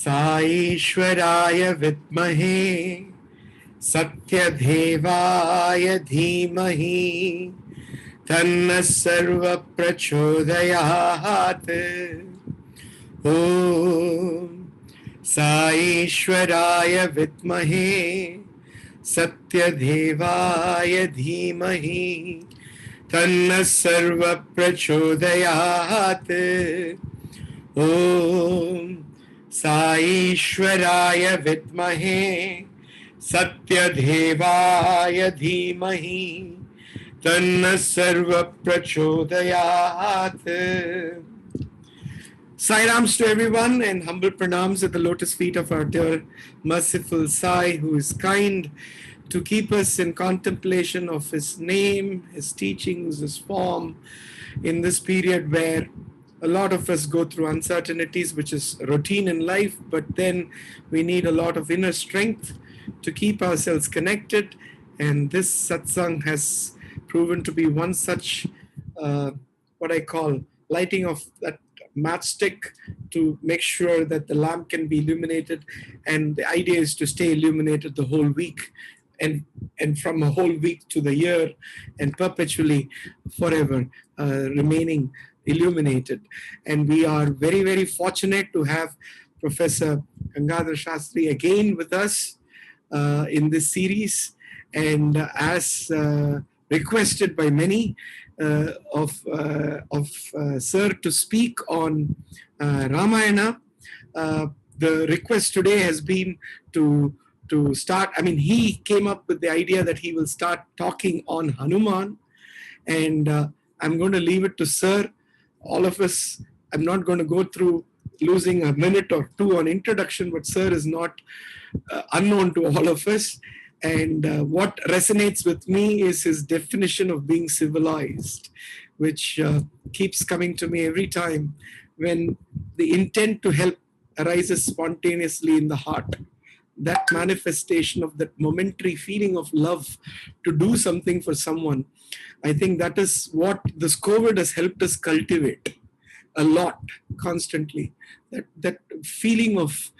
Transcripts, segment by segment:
साईश्वराय विद्महे सत्यदेवाय धीमहि तन्नः सर्वः प्रचोदयात्। ॐ साईश्वराय विद्महे सत्यदेवाय धीमहि तन्नः सर्वः प्रचोदयात्। ॐ साईश्वराय विद्महे सत्यदेवाय धीमहि तन्नः सर्वः प्रचोदयात्। Sairams to everyone and humble pranams at the lotus feet of our dear merciful Sai, who is kind to keep us in contemplation of his name, his teachings, his form in this period where a lot of us go through uncertainties, which is routine in life, but then we need a lot of inner strength to keep ourselves connected. And this satsang has proven to be one such, what I call lighting of that matchstick to make sure that the lamp can be illuminated. And the idea is to stay illuminated the whole week, and from a whole week to the year, and perpetually forever remaining illuminated. And we are very, very fortunate to have Professor Gangadhar Shastri again with us in this series. And as requested by many of Sir to speak on Ramayana, the request today has been to start. I mean, he came up with the idea that he will start talking on Hanuman, and I'm going to leave it to Sir. All of us, I'm not going to go through losing a minute or two on introduction, but Sir is not unknown to all of us. And what resonates with me is his definition of being civilized, which keeps coming to me every time when the intent to help arises spontaneously in the heart. That manifestation of that momentary feeling of love to do something for someone, I think that is what this COVID has helped us cultivate a lot, constantly. That feeling of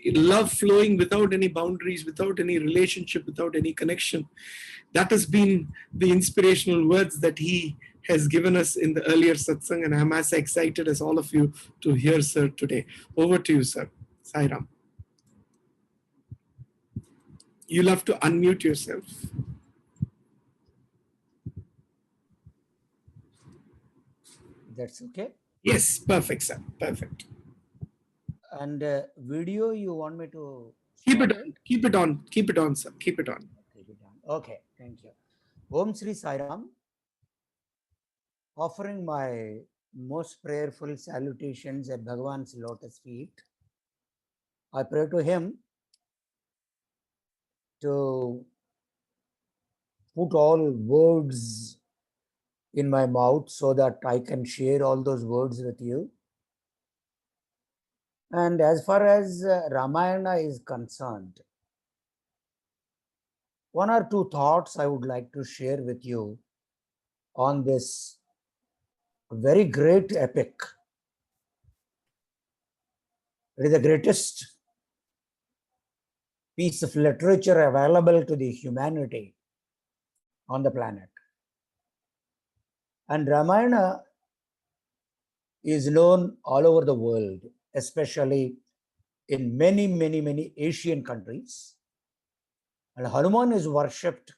love flowing without any boundaries, without any relationship, without any connection. That has been the inspirational words that he has given us in the earlier satsang, and I'm as excited as all of you to hear Sir today. Over to you, Sir. Sairam. You'll have to unmute yourself. That's okay? Yes, perfect, sir. Perfect. And video, you want me to keep it on? Keep it on. Keep it on, sir. Keep it on. Keep it on. Okay, thank you. Om Sri Sairam. Offering my most prayerful salutations at Bhagavan's lotus feet. I pray to him to put all words in my mouth so that I can share all those words with you. And as far as Ramayana is concerned, one or two thoughts I would like to share with you on this very great epic. It is the greatest piece of literature available to the humanity on the planet. And Ramayana is known all over the world, especially in many, many, many Asian countries. And Hanuman is worshipped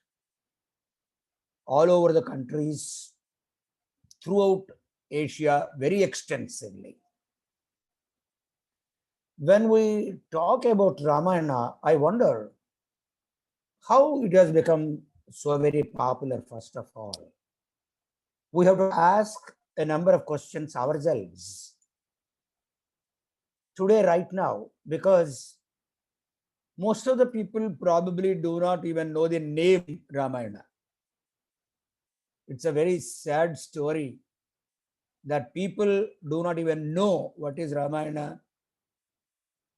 all over the countries throughout Asia very extensively. When we talk about Ramayana, I wonder how it has become so very popular, first of all. We have to ask a number of questions ourselves today, right now, because most of the people probably do not even know the name Ramayana. It's a very sad story that people do not even know what is Ramayana,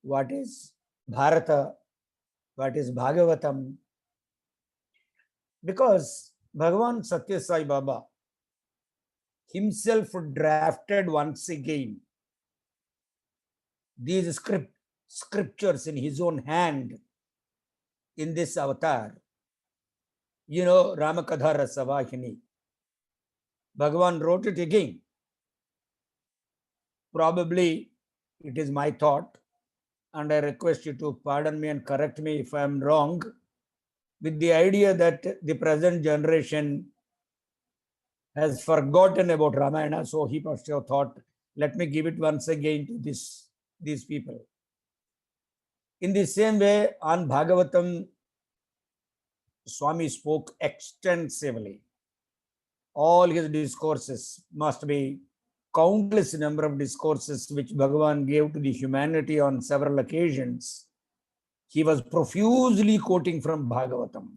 what is Bharata, what is Bhagavatam. Because Bhagavan Satya Sai Baba himself drafted once again these scriptures in his own hand in this avatar. You know, Ramakatha Rasavahini. Bhagavan wrote it again. Probably it is my thought, and I request you to pardon me and correct me if I am wrong, with the idea that the present generation has forgotten about Ramayana, so he must have thought, let me give it once again to these people. In the same way, on Bhagavatam, Swami spoke extensively. All his discourses must be countless number of discourses which Bhagavan gave to the humanity on several occasions. He was profusely quoting from Bhagavatam.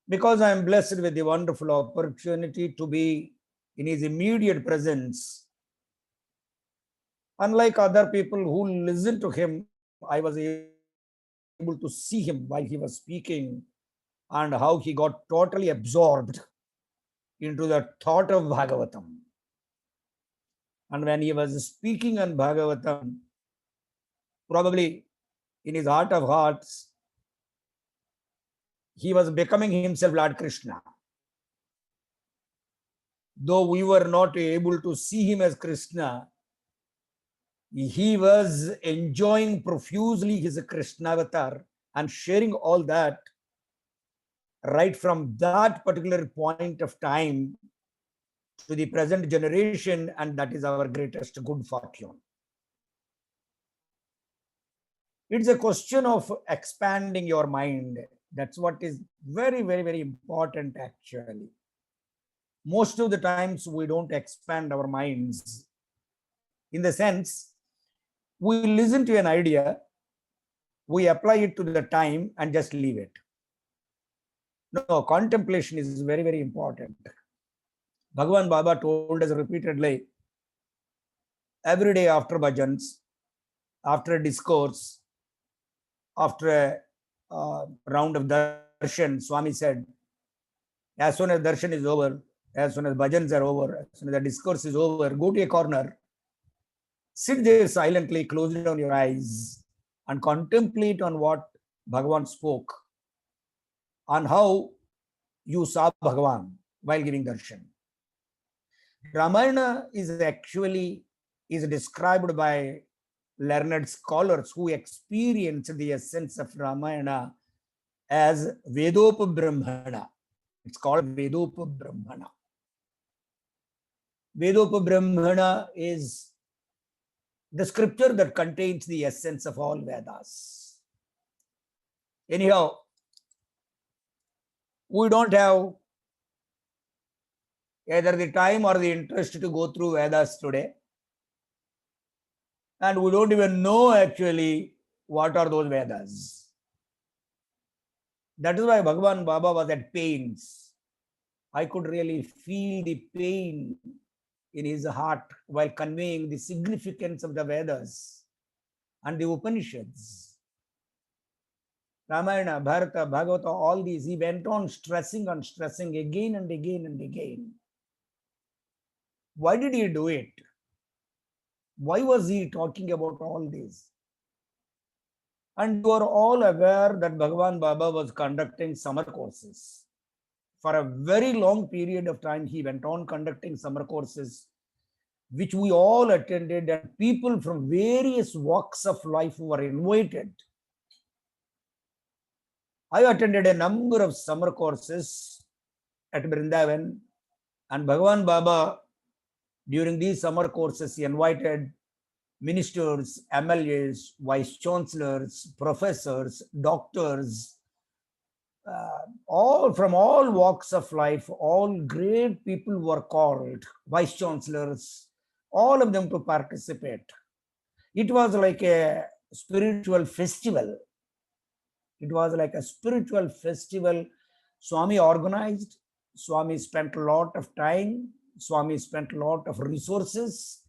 Because I am blessed with the wonderful opportunity to be in his immediate presence, unlike other people who listen to him, I was able to see him while he was speaking and how he got totally absorbed into the thought of Bhagavatam. And when he was speaking on Bhagavatam, probably in his heart of hearts, he was becoming himself Lord Krishna. Though we were not able to see him as Krishna, he was enjoying profusely his Krishna avatar and sharing all that right from that particular point of time to the present generation, and that is our greatest good fortune. It's a question of expanding your mind. That's what is very, very, very important actually. Most of the times we don't expand our minds. In the sense, we listen to an idea, we apply it to the time and just leave it. No, contemplation is very, very important. Bhagavan Baba told us repeatedly, every day after bhajans, after a discourse, after a round of darshan, Swami said, as soon as darshan is over, as soon as bhajans are over, as soon as the discourse is over, go to a corner, sit there silently, close down your eyes and contemplate on what Bhagavan spoke, on how you saw Bhagavan while giving darshan. Ramayana is described by learned scholars who experience the essence of Ramayana as Vedopabrahmana. It's called Vedopabrahmana. Vedopabrahmana is the scripture that contains the essence of all Vedas. Anyhow, we don't have either the time or the interest to go through Vedas today. And we don't even know actually what are those Vedas. That is why Bhagavan Baba was at pains. I could really feel the pain in his heart while conveying the significance of the Vedas and the Upanishads. Ramayana, Bharata, Bhagavata, all these, he went on stressing again and again and again. Why did he do it? Why was he talking about all this? And you are all aware that Bhagavan Baba was conducting summer courses. For a very long period of time, he went on conducting summer courses, which we all attended, and people from various walks of life were invited. I attended a number of summer courses at Vrindavan, and Bhagavan Baba, during these summer courses, he invited ministers, MLAs, vice chancellors, professors, doctors, all from all walks of life. All great people were called, vice chancellors, all of them to participate. It was like a spiritual festival. It was like a spiritual festival Swami organized, Swami spent a lot of time, Swami spent a lot of resources.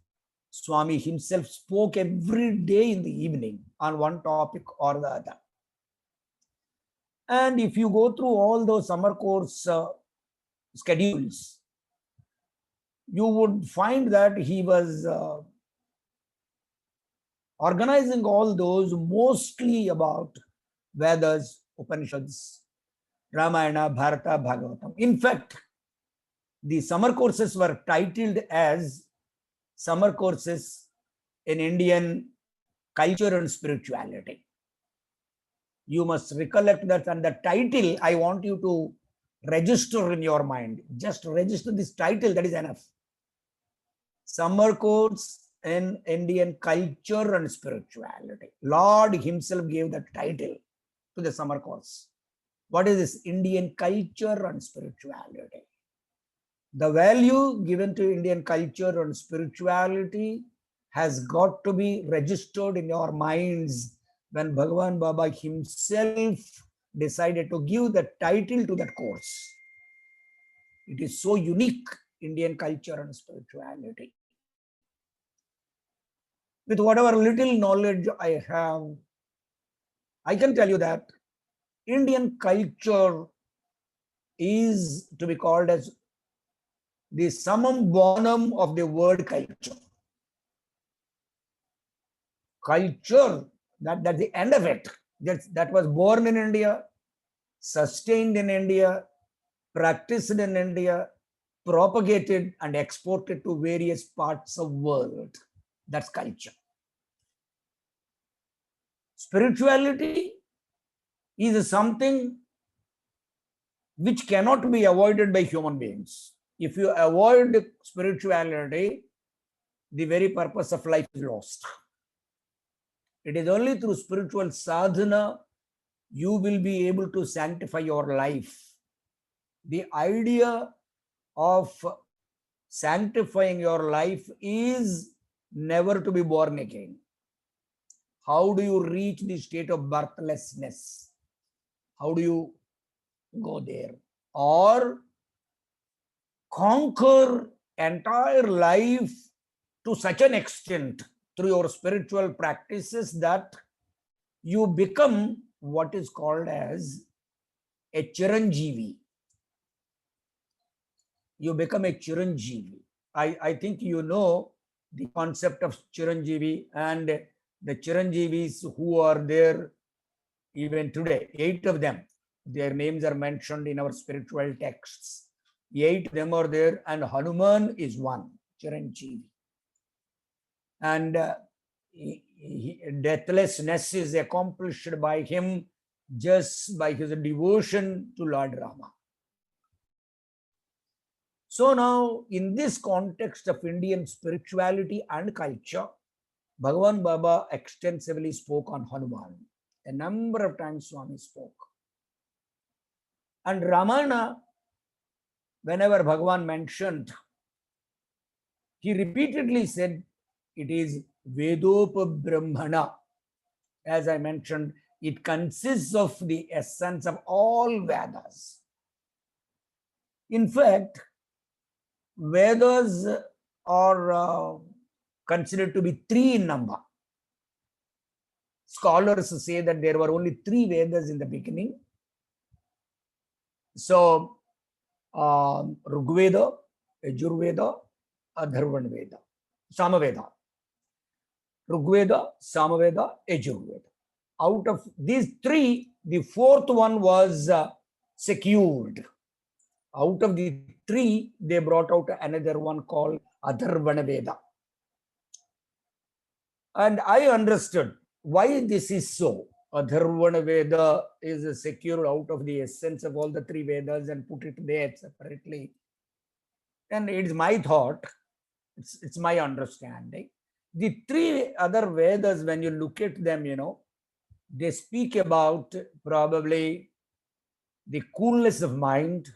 Swami himself spoke every day in the evening on one topic or the other. And if you go through all those summer course schedules, you would find that he was organizing all those mostly about Vedas, Upanishads, Ramayana, Bharata, Bhagavatam. In fact, the summer courses were titled as Summer Courses in Indian Culture and Spirituality. You must recollect that, and the title I want you to register in your mind. Just register this title, that is enough. Summer Course in Indian Culture and Spirituality. Lord himself gave that title to the summer course. What is this? Indian culture and spirituality. The value given to Indian culture and spirituality has got to be registered in your minds when Bhagavan Baba himself decided to give the title to that course. It is so unique, Indian culture and spirituality. With whatever little knowledge I have, I can tell you that Indian culture is to be called as the summum bonum of the word culture. Culture, that's the end of it. That was born in India, sustained in India, practiced in India, propagated and exported to various parts of the world. That's culture. Spirituality is something which cannot be avoided by human beings. If you avoid spirituality, the very purpose of life is lost. It is only through spiritual sadhana you will be able to sanctify your life. The idea of sanctifying your life is never to be born again. How do you reach the state of birthlessness? How do you go there? Or conquer entire life to such an extent through your spiritual practices that you become what is called as a Chiranjeevi. You become a Chiranjeevi. I think you know the concept of Chiranjeevi, and the Chiranjeevis who are there even today, 8 of them, their names are mentioned in our spiritual texts. 8 of them are there, and Hanuman is one, Chiranjeevi. And deathlessness is accomplished by him just by his devotion to Lord Rama. So now, in this context of Indian spirituality and culture, Bhagavan Baba extensively spoke on Hanuman. A number of times Swami spoke. And Ramayana, whenever Bhagavan mentioned, he repeatedly said it is Vedopa Brahmana. As I mentioned, it consists of the essence of all Vedas. In fact, Vedas are considered to be 3 in number. Scholars say that there were only 3 Vedas in the beginning. So, Rigveda, Yajurveda, Atharvana Veda, Samaveda. Rigveda, Samaveda, Yajurveda. Out of these 3, the 4th one was secured. Out of the 3, they brought out another one called Atharvana Veda. And I understood why this is so. Atharvana Veda is secured out of the essence of all the 3 Vedas and put it there separately. And it's my thought, it's my understanding. The 3 other Vedas, when you look at them, they speak about probably the coolness of mind,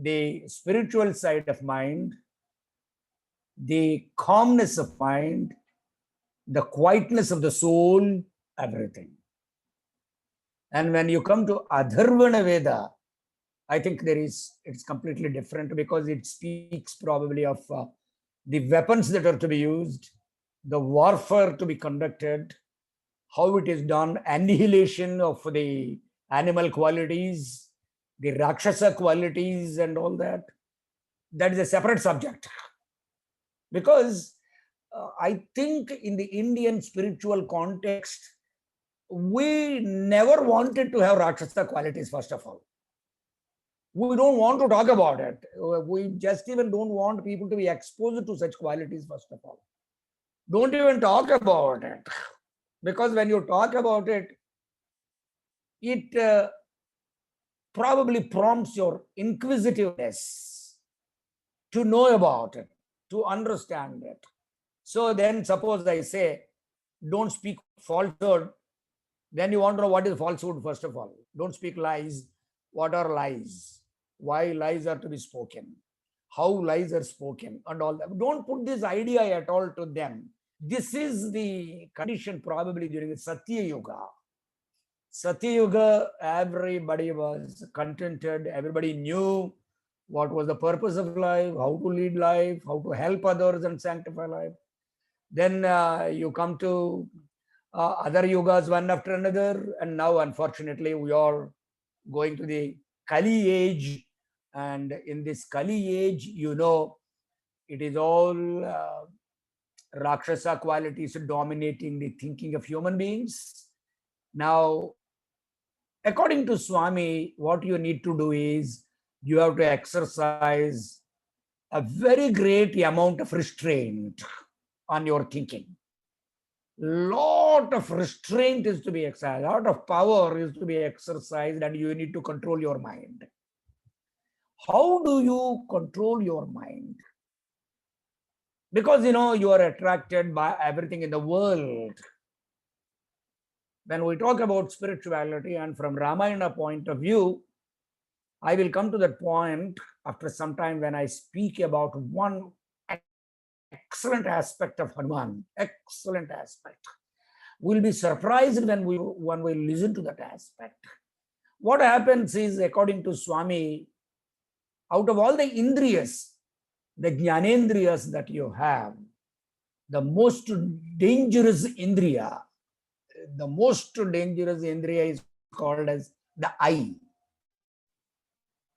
the spiritual side of mind, the calmness of mind, the quietness of the soul, everything. And when you come to Atharvana Veda, I think it's completely different because it speaks probably of the weapons that are to be used, the warfare to be conducted, how it is done, annihilation of the animal qualities, the Rakshasa qualities and all that. That is a separate subject. Because I think in the Indian spiritual context, we never wanted to have Rakshasa qualities, first of all. We don't want to talk about it. We just even don't want people to be exposed to such qualities, first of all. Don't even talk about it. Because when you talk about it, it probably prompts your inquisitiveness to know about it, to understand it. So then suppose I say, don't speak falsehood, then you want to know what is falsehood, first of all. Don't speak lies. What are lies? Why lies are to be spoken? How lies are spoken and all that. Don't put this idea at all to them. This is the condition probably during the Satya Yuga. Satya Yuga, everybody was contented, everybody knew what was the purpose of life, how to lead life, how to help others and sanctify life. Then you come to other yugas one after another, and now unfortunately we are going to the Kali age, and in this Kali age, it is all Rakshasa qualities dominating the thinking of human beings. Now, according to Swami, what you need to do is you have to exercise a very great amount of restraint on your thinking. Lot of restraint is to be exercised, a lot of power is to be exercised, and you need to control your mind. How do you control your mind? Because you are attracted by everything in the world. When we talk about spirituality and from Ramayana point of view, I will come to that point after some time when I speak about one excellent aspect of Hanuman, excellent aspect. We'll be surprised when we listen to that aspect. What happens is, according to Swami, out of all the indriyas, the jnanendriyas that you have, the most dangerous indriya is called as the eye.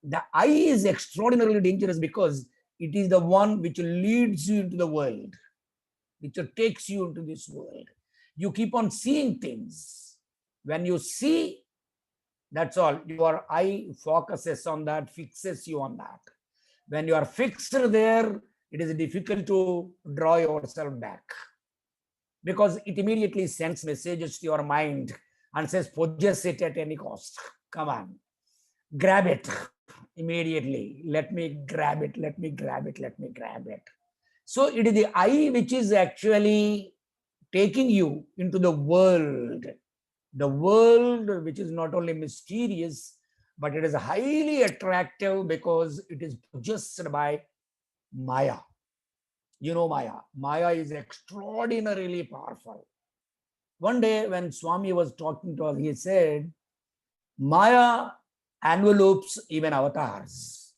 The eye is extraordinarily dangerous because it is the one which leads you into the world, which takes you into this world. You keep on seeing things. When you see, that's all. Your eye focuses on that, fixes you on that. When you are fixed there, it is difficult to draw yourself back because it immediately sends messages to your mind and says, possess it at any cost. Come on, grab it immediately. Let me grab it, let me grab it, let me grab it. So it is the eye which is actually taking you into the world which is not only mysterious, but it is highly attractive because it is possessed by Maya. Maya. Maya is extraordinarily powerful. One day when Swami was talking to us, he said, Maya envelopes even avatars.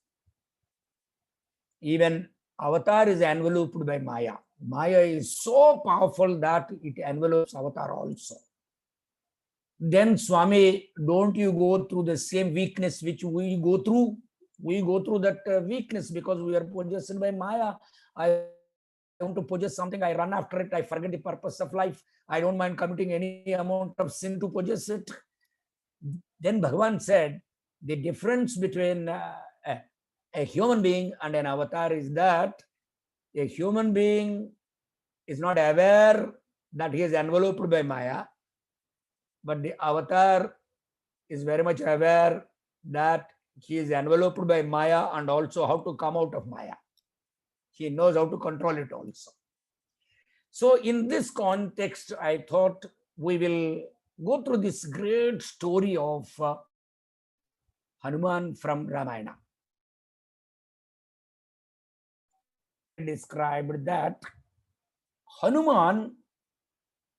Even avatar is enveloped by Maya. Maya is so powerful that it envelopes avatar also. Then Swami, don't you go through the same weakness which we go through? We go through that weakness because we are possessed by Maya. I want to possess something, I run after it, I forget the purpose of life. I don't mind committing any amount of sin to possess it. Then Bhagavan said, the difference between a human being and an avatar is that a human being is not aware that he is enveloped by Maya, but the avatar is very much aware that he is enveloped by Maya and also how to come out of Maya. He knows how to control it also. So in this context, I thought we will go through this great story of Hanuman from Ramayana. Described that Hanuman,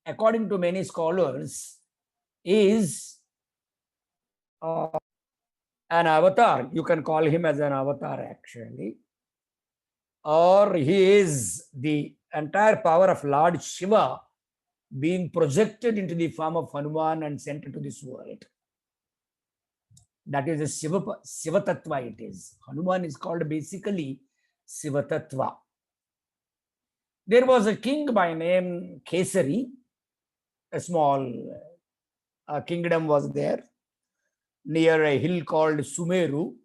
according to many scholars, is an avatar. You can call him as an avatar actually. Or he is the entire power of Lord Shiva being projected into the form of Hanuman and sent into this world. That is a Shiva Tattva it is. Hanuman is called basically Shiva Tattva. There was a king by name Kesari. A small kingdom was there near a hill called Sumeru.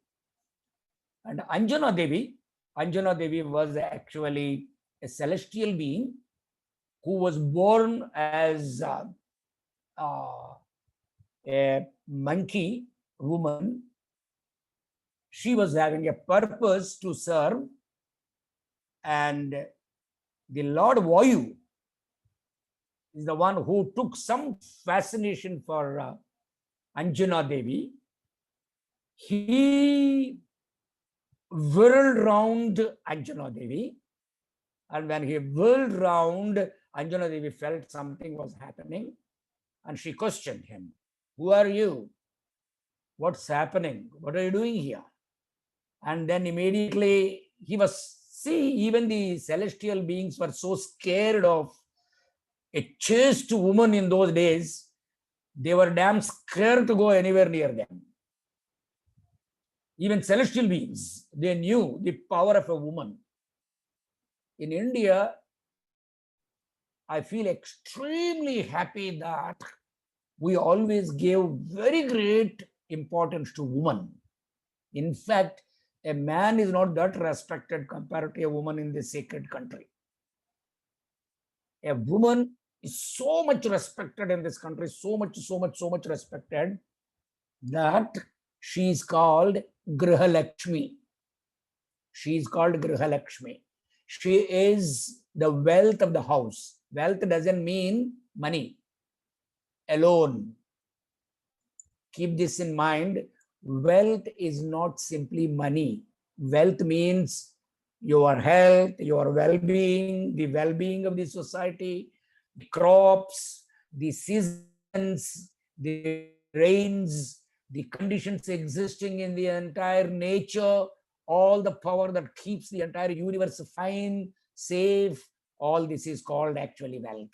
And Anjana Devi was actually a celestial being who was born as a monkey woman. She was having a purpose to serve, and the Lord Vayu is the one who took some fascination for Anjana Devi. He whirled round Anjana Devi, and when he whirled round, Anjana Devi felt something was happening, and she questioned him. Who are you? What's happening? What are you doing here? And then immediately he was, even the celestial beings were so scared of a chaste woman in those days, they were damn scared to go anywhere near them. Even celestial beings, they knew the power of a woman. In India, I feel extremely happy that we always gave very great importance to women. In fact, a man is not that respected compared to a woman in this sacred country. A woman is so much respected in this country, so much respected that she is called Grihalakshmi. She is called Grihalakshmi. She is the wealth of the house. Wealth doesn't mean money alone. Keep this in mind. Wealth is not simply money. Wealth means your health, your well-being, the well-being of the society, the crops, the seasons, the rains, the conditions existing in the entire nature, all the power that keeps the entire universe fine, safe, all this is called actually wealth.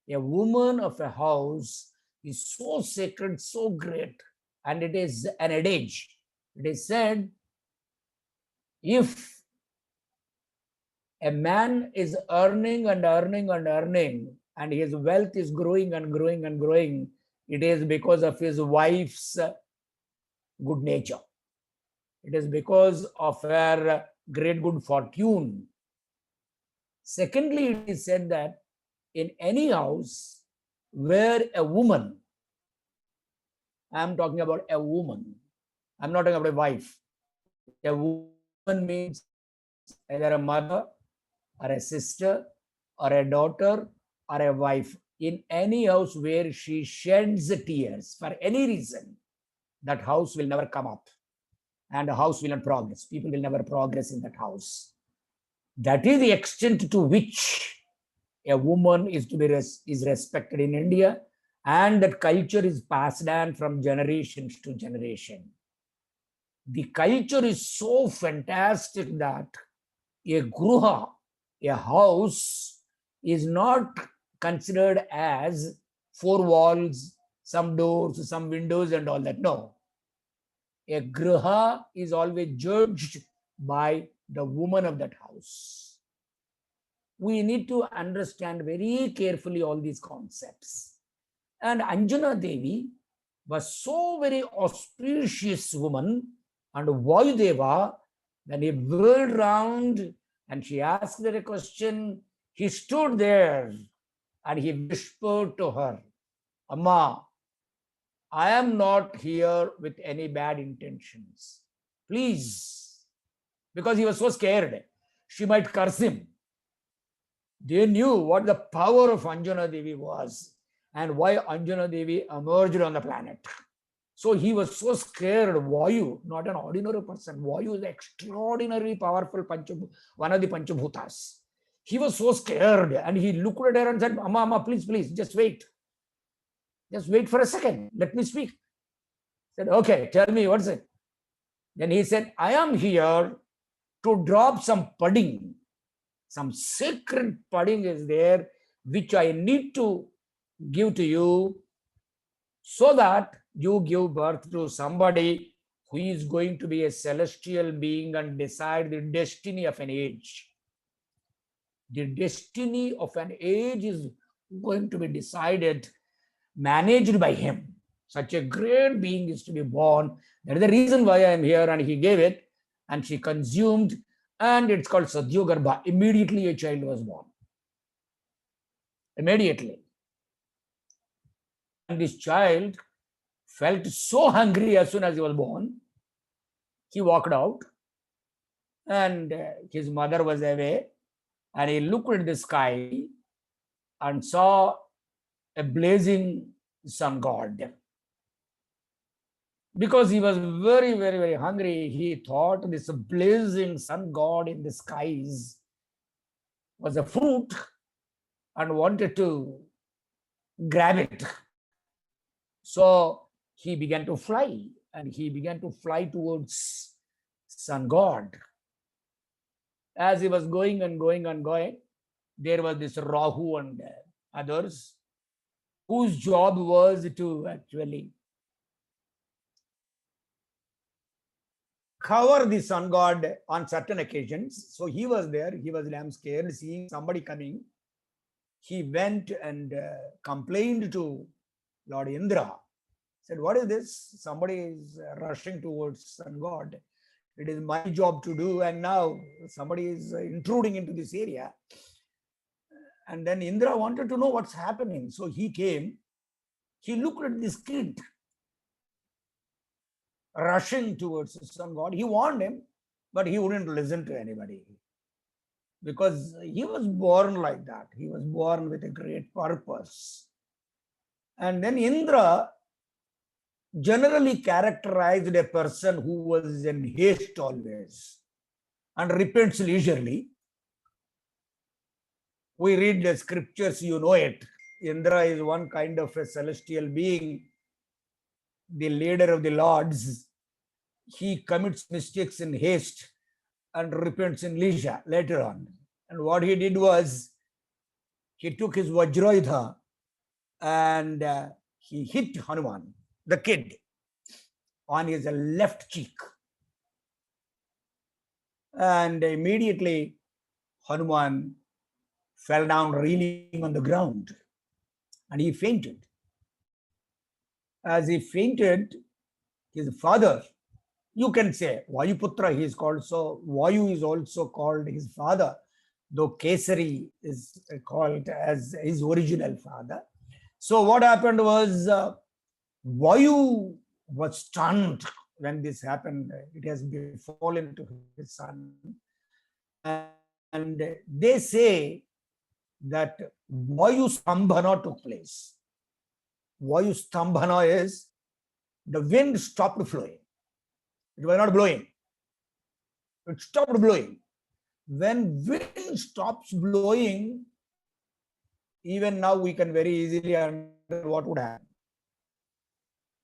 A woman of a house is so sacred, so great, and it is an adage. It is said, if a man is earning and earning and earning, and his wealth is growing and growing and growing, it is because of his wife's good nature. It is because of her great good fortune. Secondly, it is said that in any house where a woman, I am talking about a woman, I'm not talking about a wife. A woman means either a mother or a sister or a daughter or a wife. In any house where she sheds tears for any reason, that house will never come up and the house will not progress. People will never progress in that house. That is the extent to which a woman is to be is respected in India, and that culture is passed down from generations to generation. The culture is so fantastic that a gruha, a house, is not considered as four walls, some doors, some windows and all that. No. A griha is always judged by the woman of that house. We need to understand very carefully all these concepts. And Anjana Devi was so very auspicious woman, and Vayudeva, when he whirled round and she asked her a question, he stood there and he whispered to her, Amma, I am not here with any bad intentions. Please, because he was so scared, she might curse him. They knew what the power of Anjana Devi was and why Anjana Devi emerged on the planet. So he was so scared. Vayu, not an ordinary person. Vayu is extraordinarily powerful, one of the Panchabhutas. He was so scared and he looked at her and said, Amma, please, just wait. Just wait for a second. Let me speak. Said, okay, tell me what's it. Then he said, I am here to drop some pudding. Some sacred pudding is there, which I need to give to you so that you give birth to somebody who is going to be a celestial being and decide the destiny of an age. The destiny of an age is going to be decided, managed by him. Such a great being is to be born. That is the reason why I am here. And he gave it, and she consumed, and it's called Satyogarbha. Immediately a child was born. Immediately. And this child felt so hungry as soon as he was born. He walked out, and his mother was away, and he looked at the sky and saw a blazing sun god. Because he was very, very, very hungry, he thought this blazing sun god in the skies was a fruit and wanted to grab it. So he began to fly, and he began to fly towards sun god. As he was going and going and going, there was this Rahu and others whose job was to actually cover the sun god on certain occasions. So he was there, he was damn scared, seeing somebody coming. He went and complained to Lord Indra. Said, what is this? Somebody is rushing towards sun god. It is my job to do, and now somebody is intruding into this area. And then Indra wanted to know what's happening. So he came, he looked at this kid rushing towards the sun god. He warned him, but he wouldn't listen to anybody, because he was born like that. He was born with a great purpose. And then Indra generally characterized a person who was in haste always and repents leisurely. We read the scriptures, you know it. Indra is one kind of a celestial being, the leader of the lords. He commits mistakes in haste and repents in leisure later on. And what he did was, he took his Vajrayudha and he hit Hanuman, the kid, on his left cheek. And immediately Hanuman fell down reeling on the ground, and he fainted. As he fainted, his father, you can say Vayuputra, he is called. So Vayu is also called his father, though Kesari is called as his original father. So what happened was, Vayu was stunned when this happened. It has befallen to his son. And they say that Vayu Stambhana took place. Vayu Stambhana is, the wind stopped flowing. It was not blowing. It stopped blowing. When wind stops blowing, even now we can very easily understand what would happen.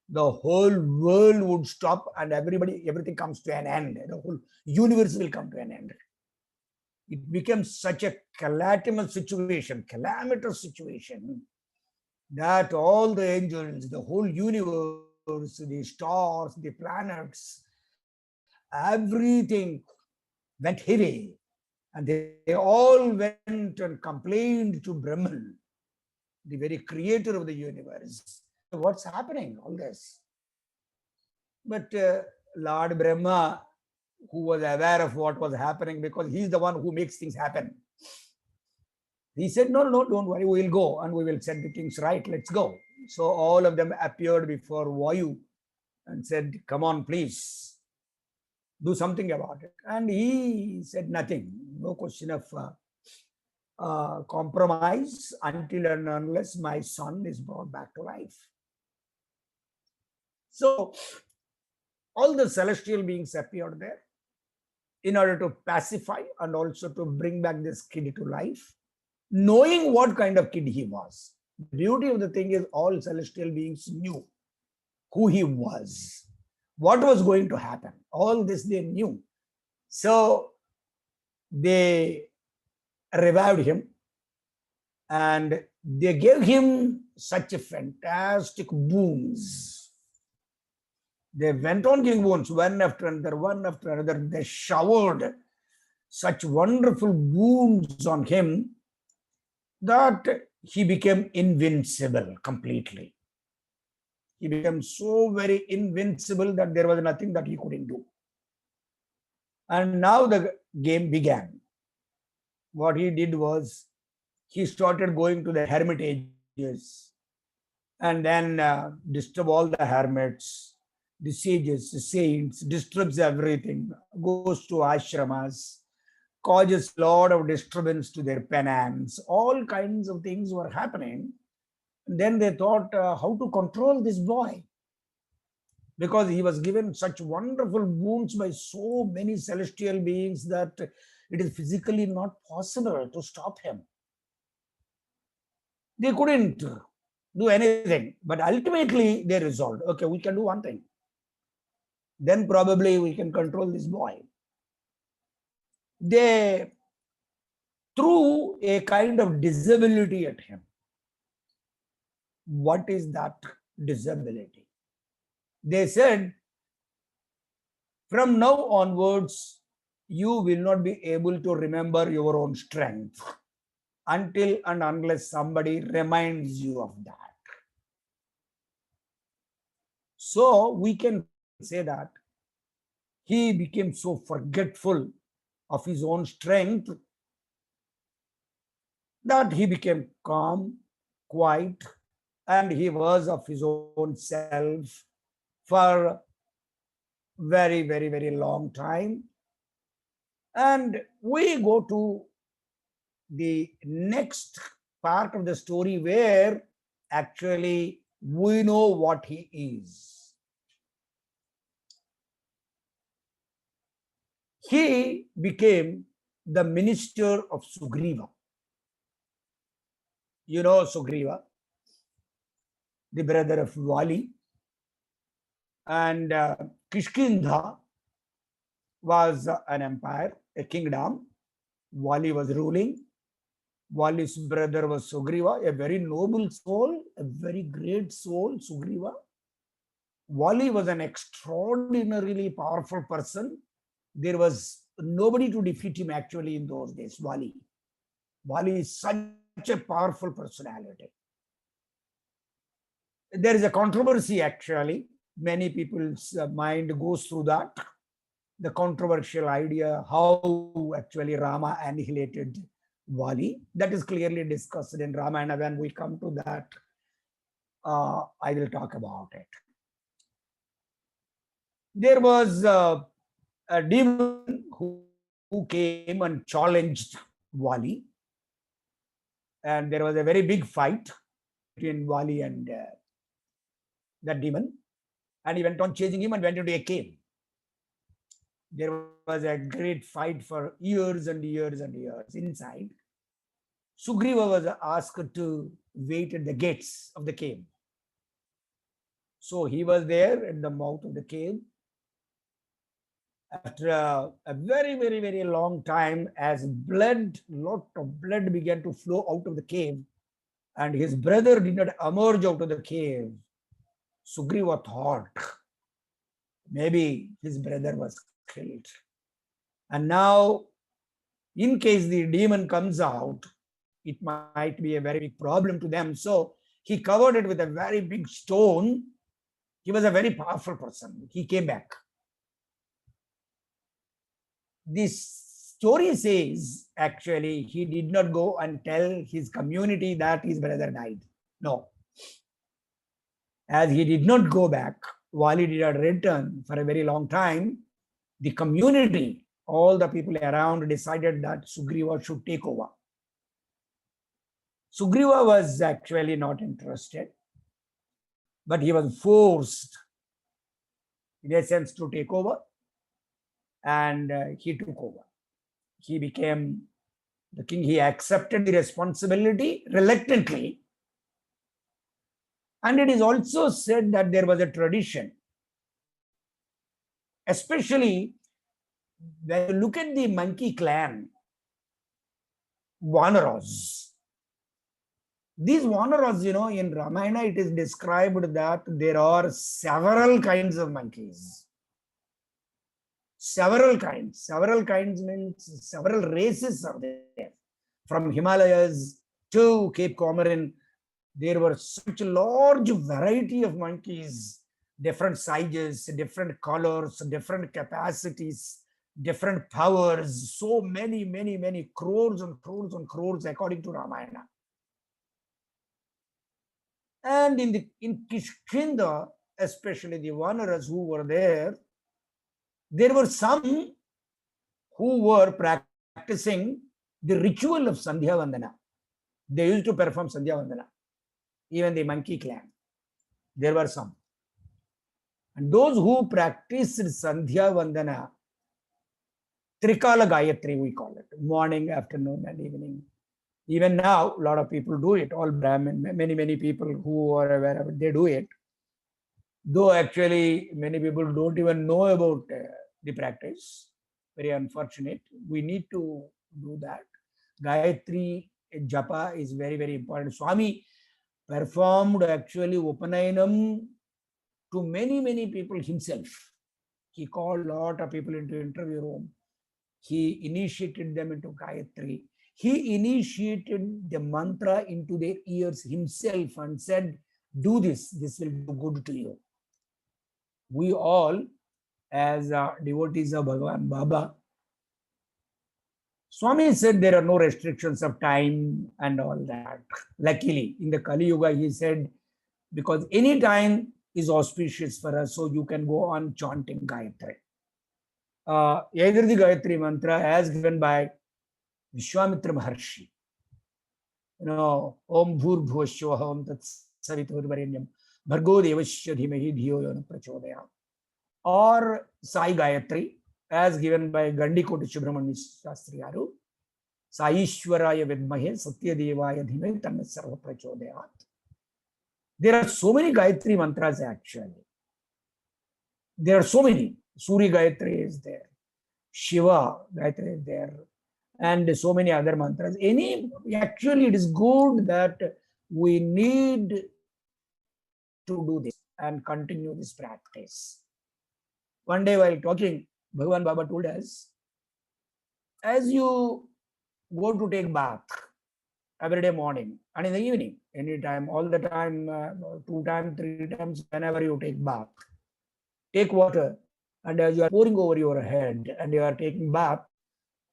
The whole world would stop, and everything comes to an end. The whole universe will come to an end. It becomes such a calamitous situation, that all the angels, the whole universe, the stars, the planets, everything went heavy, and they all went and complained to Brahman, the very creator of the universe. What's happening, all this? But Lord Brahma, who was aware of what was happening, because he's the one who makes things happen, he said, no, don't worry, we'll go and we will set the things right, let's go. So all of them appeared before Vayu and said, come on, please, do something about it. And he said nothing, no question of compromise until and unless my son is brought back to life. So all the celestial beings appeared there in order to pacify and also to bring back this kid to life, knowing what kind of kid he was. The beauty of the thing is, all celestial beings knew who he was. what was going to happen. All this they knew. So they revived him and they gave him such a fantastic boons. They went on giving boons one after another, one after another. They showered such wonderful boons on him that he became invincible completely. He became so very invincible that there was nothing that he couldn't do. And now the game began. What he did was he started going to the hermitages and then disturb all the hermits, the sages, the saints, disturbs everything, goes to ashramas, causes a lot of disturbance to their penance. All kinds of things were happening. And then they thought how to control this boy, because he was given such wonderful boons by so many celestial beings that it is physically not possible to stop him. They couldn't do anything, but ultimately they resolved, okay, we can do one thing. Then probably we can control this boy. They threw a kind of disability at him. What is that disability? They said, from now onwards, you will not be able to remember your own strength until and unless somebody reminds you of that. So we can say that he became so forgetful of his own strength that he became calm, quiet, and he was of his own self for very, very, very long time. And we go to the next part of the story where actually we know what he is. He became the minister of Sugriva. You know Sugriva, the brother of Vali, and Kishkindha was an empire, a kingdom. Vali was ruling. Vali's brother was Sugriva, a very noble soul, a very great soul, Sugriva. Vali was an extraordinarily powerful person. There was nobody to defeat him actually in those days, Vali. Vali is such a powerful personality. There is a controversy actually. Many people's mind goes through that. The controversial idea how actually Rama annihilated Vali. That is clearly discussed in Ramayana. When we come to that, I will talk about it. There was a demon who came and challenged Vali. And there was a very big fight between Vali and that demon. And he went on chasing him and went into a cave. There was a great fight for years and years and years inside. Sugriva was asked to wait at the gates of the cave. So he was there at the mouth of the cave. After a very, very, very long time, as lot of blood began to flow out of the cave, and his brother did not emerge out of the cave, Sugriva thought maybe his brother was killed. And now, in case the demon comes out, it might be a very big problem to them. So he covered it with a very big stone. He was a very powerful person. He came back. This story says actually he did not go and tell his community that his brother died. No. As he did not go back, Vali did not return for a very long time, the community, all the people around decided that Sugriva should take over. Sugriva was actually not interested, but he was forced, in a sense, to take over, and he took over. He became the king. He accepted the responsibility reluctantly. And it is also said that there was a tradition Especially when you look at the monkey clan, Vanaras. These Vanaras, in Ramayana, it is described that there are several kinds of monkeys. Several kinds means several races are there. From Himalayas to Cape Comorin, there were such a large variety of monkeys, different sizes, different colors, different capacities, different powers, so many crores and crores and crores according to Ramayana. And in Kishkinda, especially the Vanaras who were there were some who were practicing the ritual of Sandhya Vandana. They used to perform Sandhya Vandana. Even the monkey clan, there were some. And those who practiced Sandhya Vandana, Trikala Gayatri we call it, morning, afternoon and evening. Even now, a lot of people do it, all Brahmin, many people who are aware of it, they do it. Though actually many people don't even know about the practice. Very unfortunate. We need to do that. Gayatri Japa is very important. Swami performed actually Upanayanam to many people himself. He called a lot of people into interview room. He initiated them into Gayatri. He initiated the mantra into their ears himself and said, do this will do good to you. We all, as devotees of Bhagavan Baba, Swami said there are no restrictions of time and all that. Luckily, in the Kali Yuga, he said, because any time is auspicious for us, so you can go on chanting Gayatri. Either the Gayatri mantra as given by Vishwamitra Maharshi, Om Bhur Bhuvasvaha Om Tat Saviturvarenyam Bhargo Devasya Dhimahi Dhiyo Yona Prachodayam, or Sai Gayatri as given by Gandikoti Subramanya Shastri Garu, Saishwaraya Vidmahe Satya Devaya Dhimahi Tanna Sarva Prachodayat. There are so many Gayatri mantras actually. There are so many. Suri Gayatri is there, Shiva Gayatri is there, and so many other mantras. Actually, it is good that we need to do this and continue this practice. One day while talking, Bhagavan Baba told us, as you go to take bath every day morning and in the evening, anytime, all the time, 2 times, 3 times, whenever you take bath, take water, and as you are pouring over your head and you are taking bath,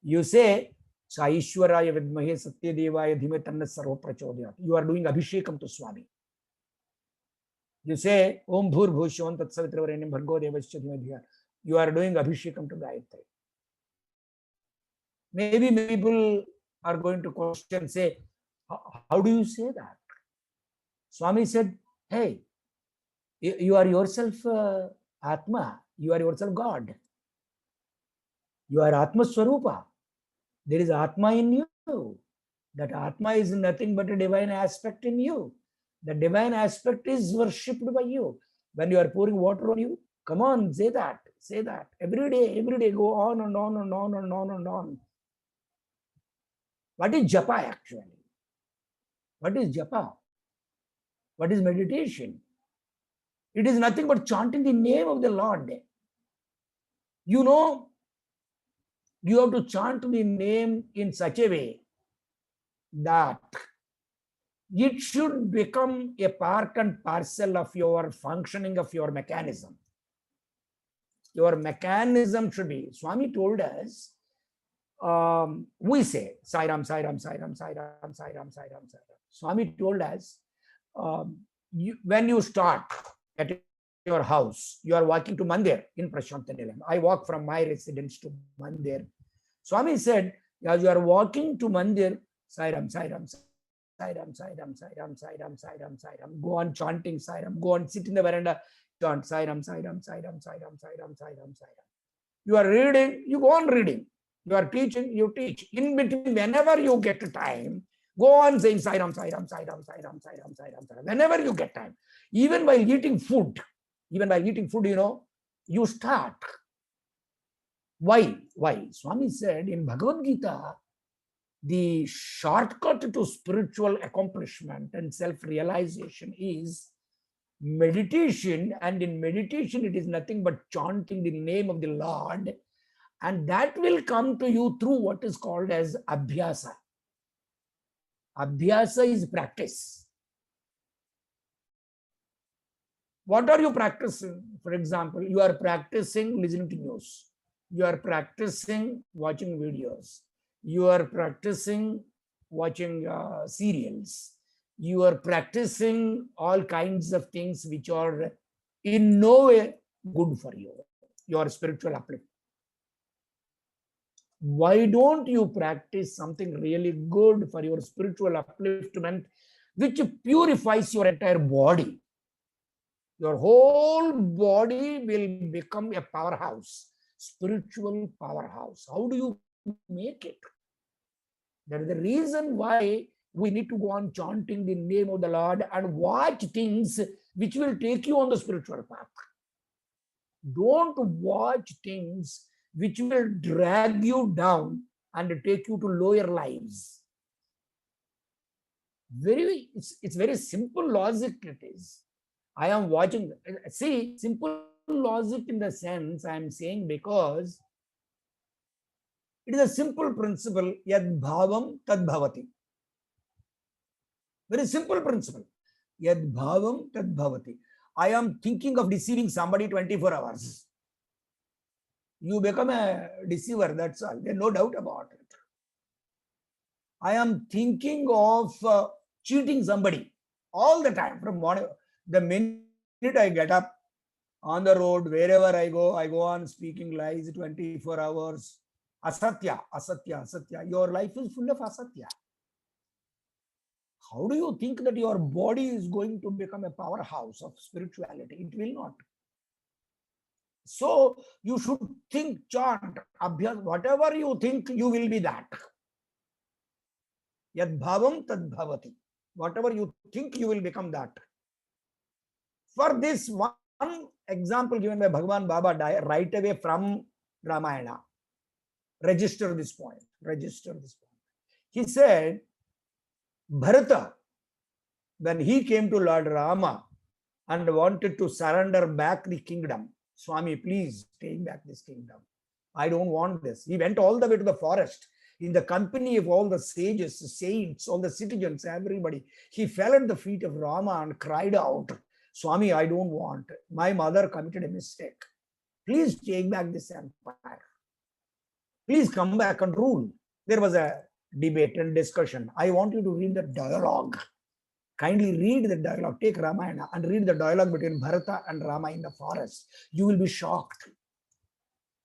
you say, Saishwaraya Vidmahe Satya Devaya Dhime Tanna Sarva Prachodayat. You are doing Abhishekam to Swami. You say, Om Bhur Bhushavan Tat Savitravarenyam Bhargo Devasya Dhime Dhiya. You are doing Abhishekam to Gayatri. Maybe people are going to question, say, how do you say that? Swami said, hey, you are yourself Atma. You are yourself God. You are Atma Swarupa. There is Atma in you. That Atma is nothing but a divine aspect in you. The divine aspect is worshipped by you. When you are pouring water on you, come on, say that. Say that. Every day, go on and on and on and on and on. What is japa actually? What is japa? What is meditation? It is nothing but chanting the name of the Lord. You have to chant the name in such a way that it should become a part and parcel of your functioning of your mechanism. Your mechanism should be, Swami told us, we say, Sai Ram, Sai Ram, Sai Ram, Sai Ram, Sai Ram, Sai Ram, Sai Ram. Swami told us, when you start at your house, you are walking to Mandir in Prashantanilayam. I walk from my residence to Mandir. Swami said, as you are walking to Mandir, Sai Ram, Sai Ram, Sai Ram, Sai Ram, Sai Ram, Sai Ram, Sai Ram, Sai Ram. Go on chanting Sai Ram. Go on, sit in the veranda, chant Sai Ram, Sai Ram, Sai Ram, Sai Ram, Sai Ram, Sai Ram, Sai Ram. You are reading, you go on reading. You are teaching, you teach. In between, whenever you get time, go on saying Sai Ram, Sai Ram, Sai Ram, Sai Ram, Sai Ram, Sai Ram, Sai Ram. Whenever you get time. Even while eating food, you start. Why? Why? Swami said in Bhagavad Gita, the shortcut to spiritual accomplishment and self-realization is meditation. And in meditation, it is nothing but chanting the name of the Lord. And that will come to you through what is called as abhyasa. Abhyasa is practice. What are you practicing? For example, you are practicing listening to news. You are practicing watching videos. You are practicing watching serials. You are practicing all kinds of things which are in no way good for you, your spiritual upliftment. Why don't you practice something really good for your spiritual upliftment, which purifies your entire body? Your whole body will become a powerhouse, spiritual powerhouse. How do you make it? That is the reason why we need to go on chanting the name of the Lord and watch things which will take you on the spiritual path. Don't watch things which will drag you down and take you to lower lives. It's very simple logic it is. I am watching, see, simple logic in the sense I am saying because it is a simple principle, yad bhavam tad bhavati. Very simple principle. Yad bhavam tad bhavati. I am thinking of deceiving somebody 24 hours. You become a deceiver, that's all. There's no doubt about it. I am thinking of cheating somebody all the time from morning. The minute I get up on the road, wherever I go on speaking lies 24 hours. Asatya, asatya, asatya. Your life is full of asatya. How do you think that your body is going to become a powerhouse of spirituality? It will not. So you should think, chant, abhyas, whatever you think, you will be that. Yad bhavam tad bhavati. Whatever you think, you will become that. For this one example given by Bhagavan Baba right away from Ramayana, register this point. Register this point. He said, Bharata, when he came to Lord Rama and wanted to surrender back the kingdom, Swami, please take back this kingdom. I don't want this. He went all the way to the forest in the company of all the sages, saints, all the citizens, everybody. He fell at the feet of Rama and cried out, Swami, I don't want. My mother committed a mistake. Please take back this empire. Please come back and rule. There was a debate and discussion. I want you to read the dialogue. Kindly read the dialogue. Take Ramayana and read the dialogue between Bharata and Rama in the forest. You will be shocked.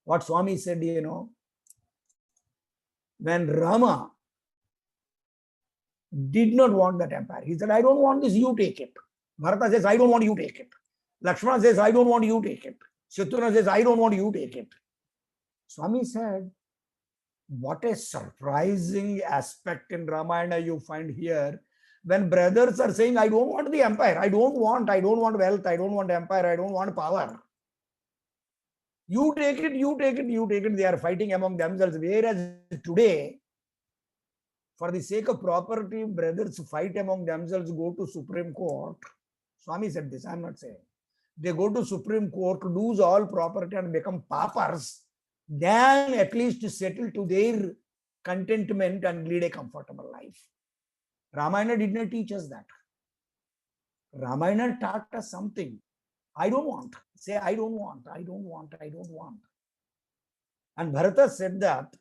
What Swami said, you know, when Rama did not want that empire, he said, I don't want this, you take it. Bharata says, I don't want you take it. Lakshmana says, I don't want you take it. Shatrugna says, I don't want you take it. Swami said, what a surprising aspect in Ramayana you find here. When brothers are saying, I don't want the empire, I don't want wealth, I don't want empire, I don't want power. You take it, you take it, you take it. They are fighting among themselves. Whereas today, for the sake of property, brothers fight among themselves, go to Supreme Court. Swami said this, I'm not saying. They go to Supreme Court, lose all property and become paupers, then at least settle to their contentment and lead a comfortable life. Ramayana did not teach us that. Ramayana taught us something. I don't want. Say, I don't want, I don't want, I don't want. And Bharata said that.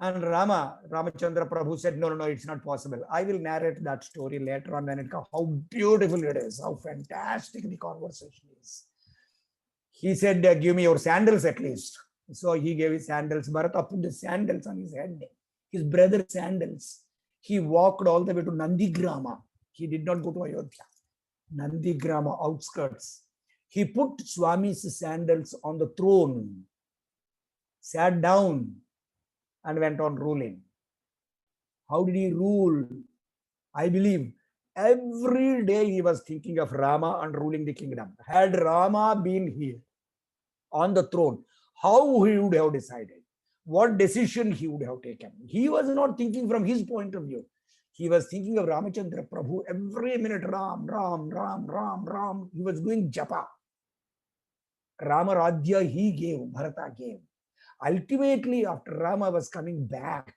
And Ramachandra Prabhu said, no, it's not possible. I will narrate that story later on when it comes. How beautiful it is, how fantastic the conversation is. He said, give me your sandals at least. So he gave his sandals. Bharata put the sandals on his head, his brother's sandals. He walked all the way to Nandigrama. He did not go to Ayodhya. Nandigrama outskirts. He put Swami's sandals on the throne, sat down, and went on ruling. How did he rule? I believe every day he was thinking of Rama and ruling the kingdom. Had Rama been here on the throne, how he would have decided, what decision he would have taken. He was not thinking from his point of view. He was thinking of Ramachandra Prabhu every minute, Ram, Ram, Ram, Ram, Ram. He was doing japa. Rama Radhya he gave, Bharata gave. Ultimately, after Rama was coming back,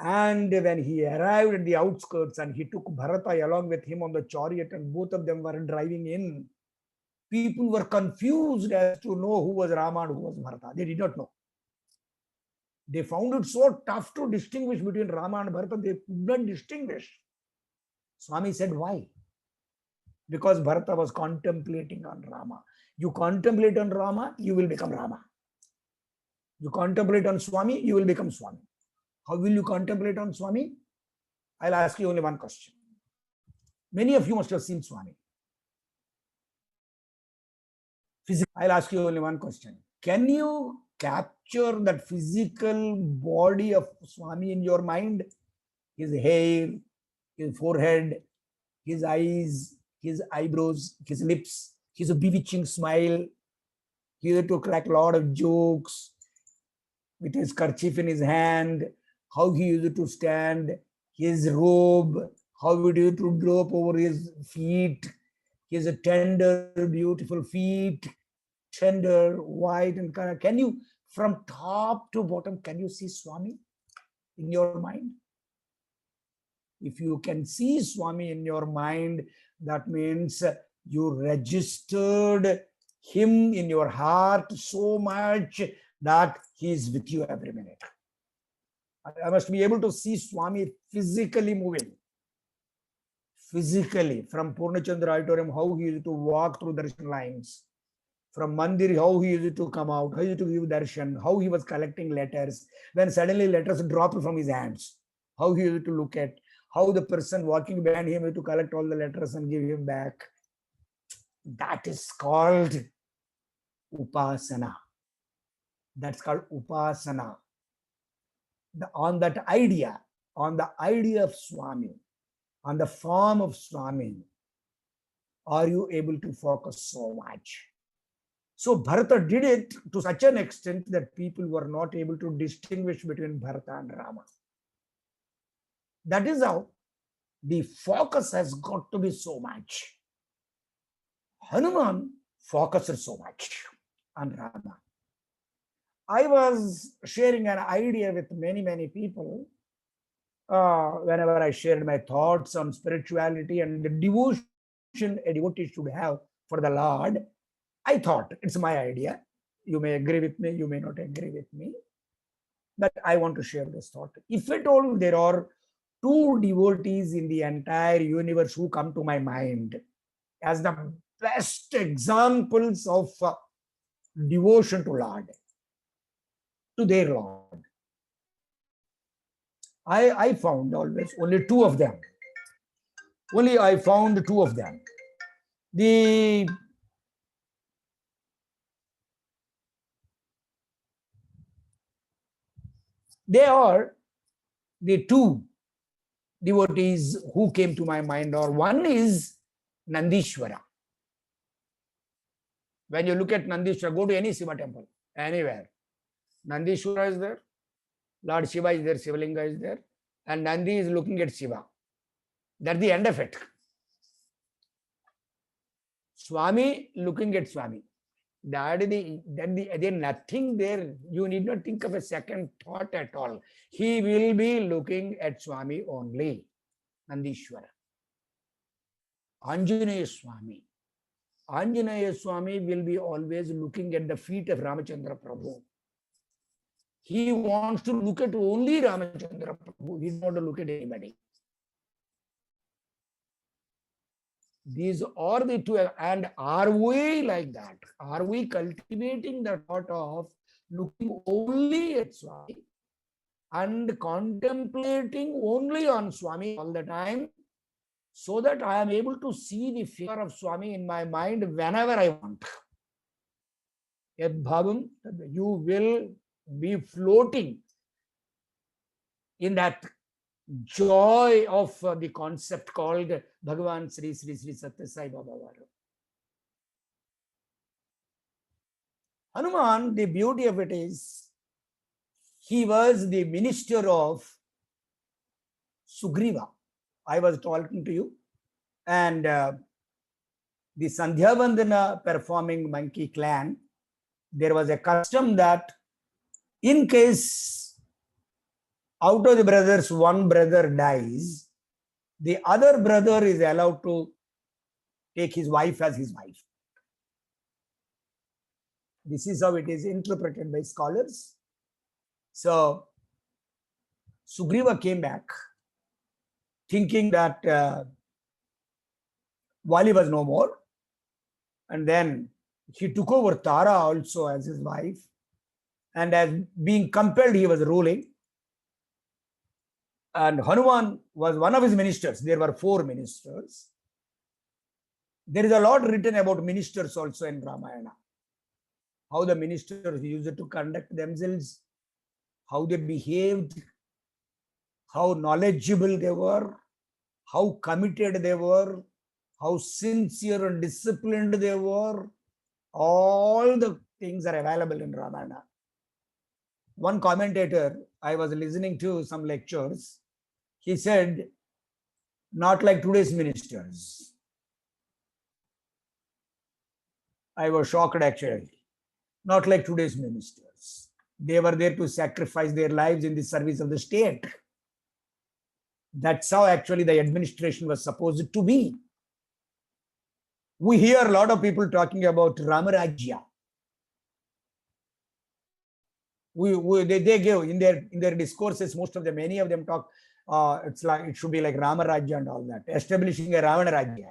and when he arrived at the outskirts and he took Bharata along with him on the chariot and both of them were driving in, people were confused as to know who was Rama and who was Bharata. They did not know. They found it so tough to distinguish between Rama and Bharata, they could not distinguish. Swami said, why? Because Bharata was contemplating on Rama. You contemplate on Rama, you will become Rama. You contemplate on Swami, you will become Swami. How will you contemplate on Swami? I'll ask you only one question. Many of you must have seen Swami. I'll ask you only one question. Can you capture that physical body of Swami in your mind? His hair, his forehead, his eyes, his eyebrows, his lips, his bewitching smile. He used to crack a lot of jokes with his kerchief in his hand, how he used to stand, his robe, how it used to drop over his feet, his tender, beautiful feet, tender, white and color. Can you, from top to bottom, can you see Swami in your mind? If you can see Swami in your mind, that means you registered him in your heart so much that he is with you every minute. I must be able to see Swami physically moving. Physically, from Purnachandra Auditorium, how he used to walk through darshan lines. From Mandir, how he used to come out, how he used to give darshan, how he was collecting letters. When suddenly letters dropped from his hands, how he used to look at, how the person walking behind him used to collect all the letters and give him back. That is called Upasana. That's called Upasana. On that idea, on the idea of Swami, on the form of Swami, are you able to focus so much? So Bharata did it to such an extent that people were not able to distinguish between Bharata and Rama. That is how the focus has got to be so much. Hanuman focused so much on Rama. I was sharing an idea with many people whenever I shared my thoughts on spirituality and the devotion a devotee should have for the Lord. I thought, it's my idea. You may agree with me, you may not agree with me. But I want to share this thought. If at all there are two devotees in the entire universe who come to my mind as the best examples of devotion to Lord, to their Lord, I found always only two of them. Only I found two of them. They are the two devotees who came to my mind, or one is Nandishwara. When you look at Nandishwara, go to any Shiva temple, anywhere. Nandishwara is there, Lord Shiva is there, Shivalinga is there, and Nandi is looking at Shiva. That's the end of it. Swami looking at Swami. There's nothing there. You need not think of a second thought at all. He will be looking at Swami only. Nandishwara. Anjaneya Swami. Anjaneya Swami will be always looking at the feet of Ramachandra Prabhu. He wants to look at only Ramachandra Prabhu. He doesn't want to look at anybody. These are the two. And are we like that? Are we cultivating the thought of looking only at Swami and contemplating only on Swami all the time, so that I am able to see the figure of Swami in my mind whenever I want? Yad bhavam, you will be floating in that joy of the concept called Bhagavan Sri Sri Sri Satya Sai Baba Varu. Hanuman, the beauty of it is, he was the minister of Sugriva. I was talking to you, and the Sandhya Vandana performing monkey clan, there was a custom that in case out of the brothers, one brother dies, the other brother is allowed to take his wife as his wife. This is how it is interpreted by scholars. So Sugriva came back thinking that Vali was no more. And then he took over Tara also as his wife. And as being compelled, he was ruling. And Hanuman was one of his ministers. There were 4 ministers. There is a lot written about ministers also in Ramayana. How the ministers used to conduct themselves, how they behaved, how knowledgeable they were, how committed they were, how sincere and disciplined they were. All the things are available in Ramayana. One commentator, I was listening to some lectures, he said, not like today's ministers. I was shocked actually. Not like today's ministers. They were there to sacrifice their lives in the service of the state. That's how actually the administration was supposed to be. We hear a lot of people talking about Ramarajya. They give in their discourses, most of them, many of them talk, it's like it should be like Ramarajya and all that, establishing a Ravana Rajya.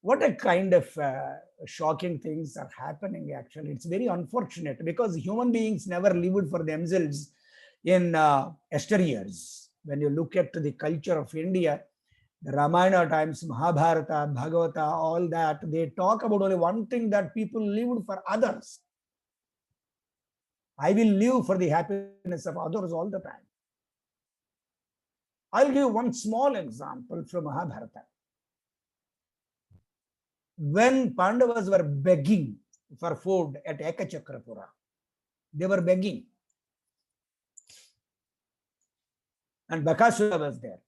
What a kind of shocking things are happening actually. It's very unfortunate because human beings never lived for themselves in yesteryears. When you look at the culture of India, the Ramayana times, Mahabharata, Bhagavata, all that, they talk about only one thing, that people lived for others. I will live for the happiness of others all the time. I'll give one small example from Mahabharata. When Pandavas were begging for food at Ekachakrapura, they were begging. And Bakasura was there.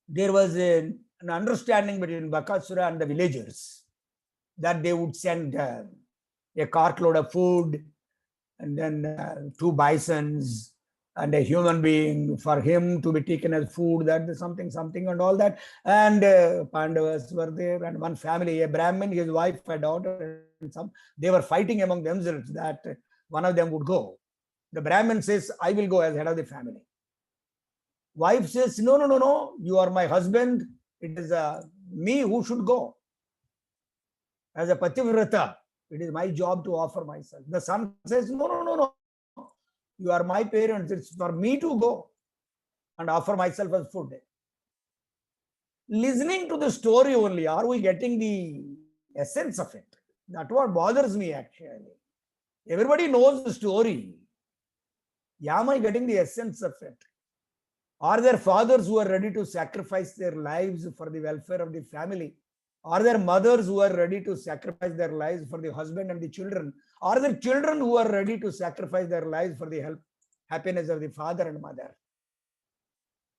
There was an understanding between Bakasura and the villagers that they would send a cartload of food and then 2 bisons and a human being for him to be taken as food, that is something and all that. And Pandavas were there, and one family, a Brahmin, his wife, a daughter, and they were fighting among themselves that one of them would go. The Brahmin says, I will go as head of the family. Wife says, no, you are my husband. It is me who should go. As a Pativrata, it is my job to offer myself. The son says, no. You are my parents. It's for me to go and offer myself as food. Listening to the story only, are we getting the essence of it? That's what bothers me actually. Everybody knows the story. Am I getting the essence of it? Are there fathers who are ready to sacrifice their lives for the welfare of the family? Are there mothers who are ready to sacrifice their lives for the husband and the children? Are there children who are ready to sacrifice their lives for the happiness of the father and mother?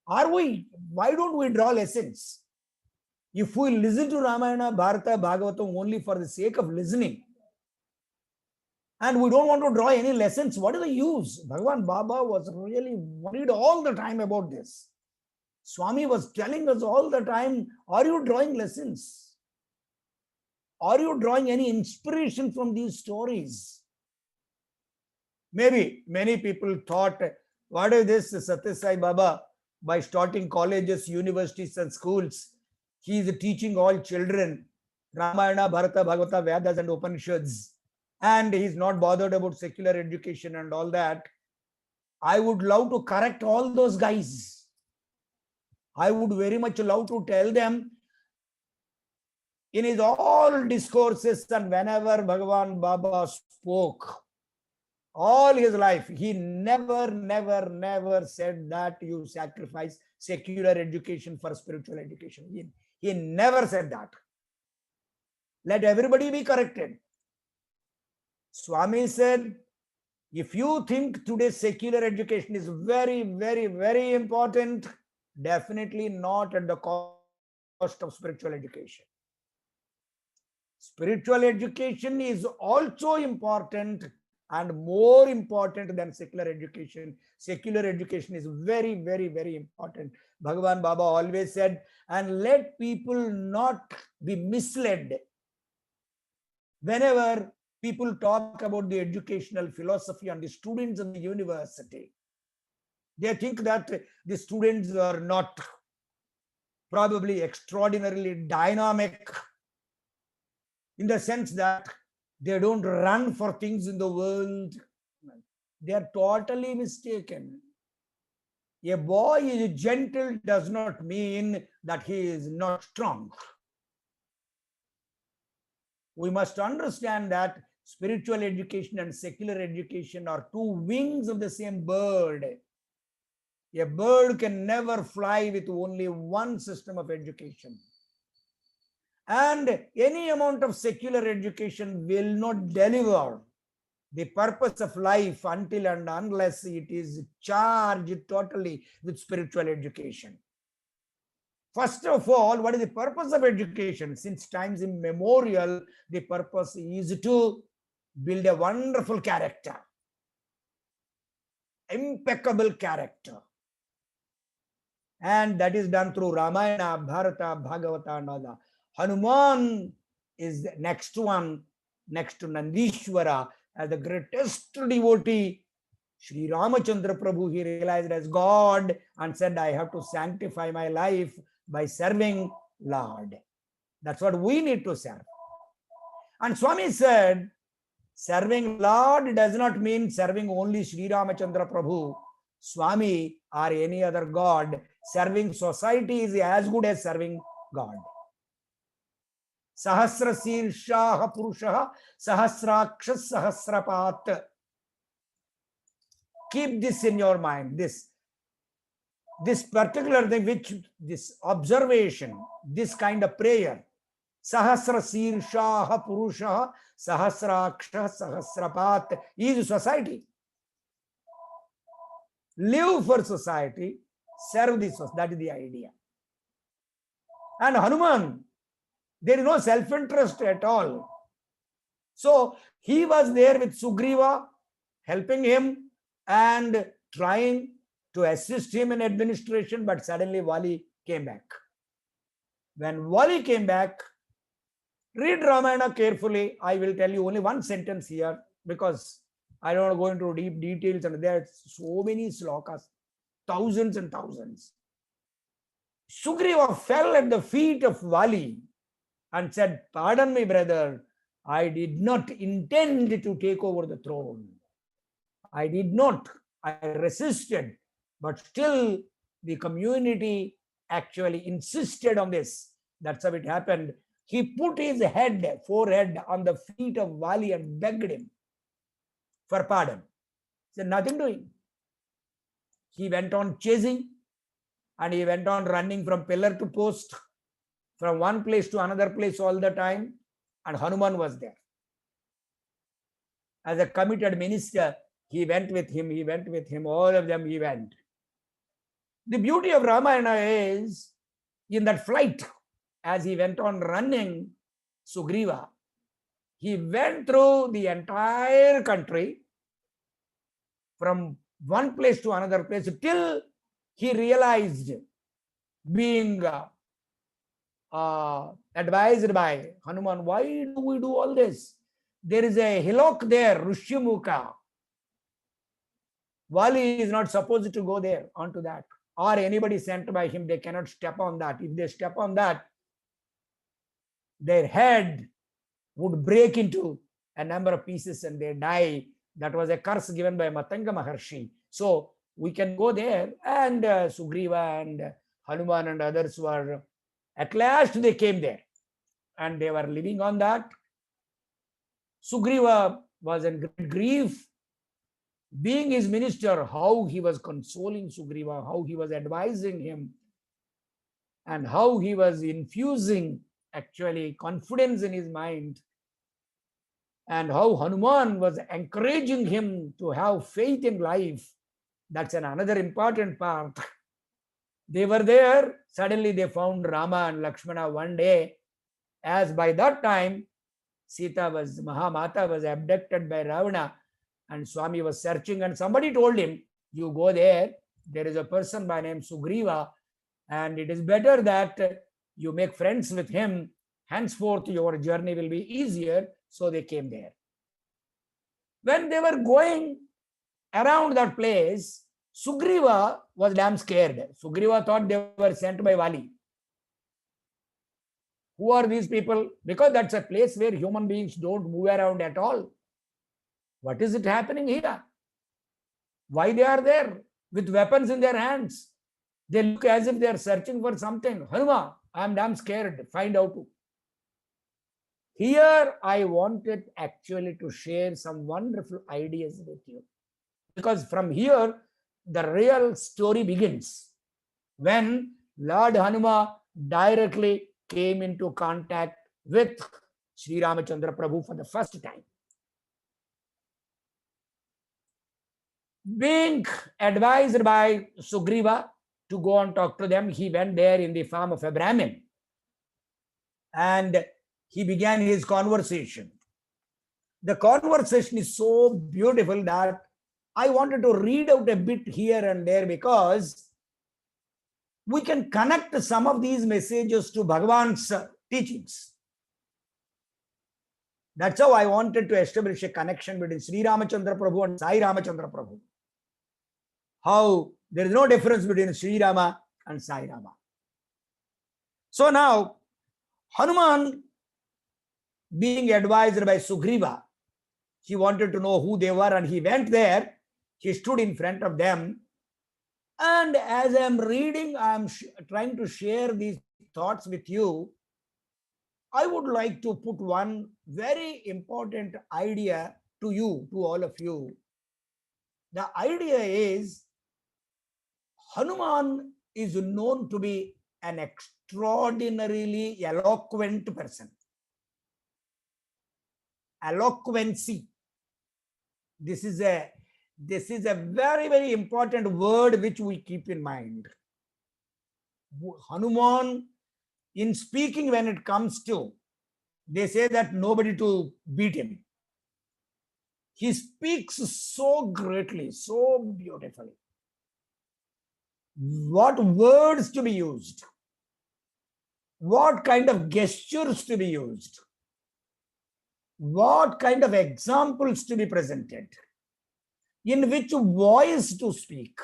Are we? Why don't we draw lessons? If we listen to Ramayana, Bharata, Bhagavatam only for the sake of listening, and we don't want to draw any lessons, what is the use? Bhagavan Baba was really worried all the time about this. Swami was telling us all the time, are you drawing lessons? Are you drawing any inspiration from these stories? Maybe many people thought, what is this Satya Sai Baba, by starting colleges, universities and schools, he is teaching all children Ramayana, Bharata, Bhagavata, Vedas and Upanishads, and he is not bothered about secular education and all that. I would love to correct all those guys. I would very much love to tell them, in his all discourses and whenever Bhagavan Baba spoke, all his life, he never said that you sacrifice secular education for spiritual education. He never said that. Let everybody be corrected. Swami said, if you think today's secular education is very, very, very important, definitely not at the cost of spiritual education. Spiritual education is also important and more important than secular education. Secular education is very, very, very important. Bhagavan Baba always said, and let people not be misled. Whenever people talk about the educational philosophy and the students in the university, they think that the students are not probably extraordinarily dynamic, in the sense that they don't run for things in the world. They are totally mistaken. A boy is gentle does not mean that he is not strong. We must understand that spiritual education and secular education are two wings of the same bird. A bird can never fly with only one system of education. And any amount of secular education will not deliver the purpose of life until and unless it is charged totally with spiritual education. First of all, what is the purpose of education? Since times immemorial, the purpose is to build a wonderful character, impeccable character. And that is done through Ramayana, Bharata, Bhagavata, and all that. Hanuman is the next one, next to Nandishwara, as the greatest devotee. Sri Ramachandra Prabhu, he realized as God and said, I have to sanctify my life by serving Lord. That's what we need to serve. And Swami said, serving Lord does not mean serving only Sri Ramachandra Prabhu, Swami, or any other God. Serving society is as good as serving God. Sahasra Sirshaha Purushaha Sahasrakshas Sahasrapat. Keep this in your mind. This particular thing, which this observation, this kind of prayer, Sahasra Sirshaha Purushaha Sahasraksha Sahasrapat, is society. Live for society, serve this. That is the idea. And Hanuman, there is no self-interest at all. So he was there with Sugriva, helping him and trying to assist him in administration, but suddenly Vali came back. When Vali came back, read Ramayana carefully. I will tell you only one sentence here, because I don't want to go into deep details, and there are so many slokas, thousands and thousands. Sugriva fell at the feet of Vali and said, pardon me, brother, I did not intend to take over the throne. I did not. I resisted. But still, the community actually insisted on this. That's how it happened. He put his forehead on the feet of Vali and begged him for pardon. He said, nothing doing. He went on chasing, and he went on running from pillar to post, from one place to another place all the time, and Hanuman was there. As a committed minister, he went with him, all of them he went. The beauty of Ramayana is, in that flight, as he went on running, Sugriva, he went through the entire country, from one place to another place, till he realized, being advised by Hanuman, why do we do all this? There is a hillock there, Rishyamukha. Vali is not supposed to go there onto that, or anybody sent by him, they cannot step on that. If they step on that, their head would break into a number of pieces and they die. That was a curse given by Matanga Maharshi. So we can go there, and Sugriva and Hanuman and others were, at last they came there, and they were living on that. Sugriva was in great grief. Being his minister, how he was consoling Sugriva, how he was advising him, and how he was infusing actually confidence in his mind, and how Hanuman was encouraging him to have faith in life. That's another important part. They were there, suddenly they found Rama and Lakshmana one day, as by that time Mahamata was abducted by Ravana, and Swami was searching, and somebody told him, you go there is a person by name Sugriva, and it is better that you make friends with him, henceforth your journey will be easier. So they came there. When they were going around that place, Sugriva was damn scared. Sugriva thought they were sent by Vali. Who are these people? Because that's a place where human beings don't move around at all. What is it happening here? Why they are there with weapons in their hands? They look as if they are searching for something. Hanuma, I am damn scared. Find out. Here I wanted actually to share some wonderful ideas with you. Because from here, the real story begins. When Lord Hanuma directly came into contact with Sri Ramachandra Prabhu for the first time. Being advised by Sugriva to go and talk to them, he went there in the form of a Brahmin. And he began his conversation. The conversation is so beautiful that I wanted to read out a bit here and there, because we can connect some of these messages to Bhagavan's teachings. That's how I wanted to establish a connection between Sri Ramachandra Prabhu and Sai Ramachandra Prabhu. How there is no difference between Sri Rama and Sai Rama. So now, Hanuman, being advised by Sugriva, he wanted to know who they were, and he went there. He stood in front of them. And as I'm reading, I'm trying to share these thoughts with you. I would like to put one very important idea to you, to all of you. The idea is, Hanuman is known to be an extraordinarily eloquent person. Eloquency. This is a very, very important word which we keep in mind. Hanuman, in speaking, when it comes to, they say that nobody to beat him. He speaks so greatly, so beautifully. What words to be used? What kind of gestures to be used? What kind of examples to be presented? In which voice to speak?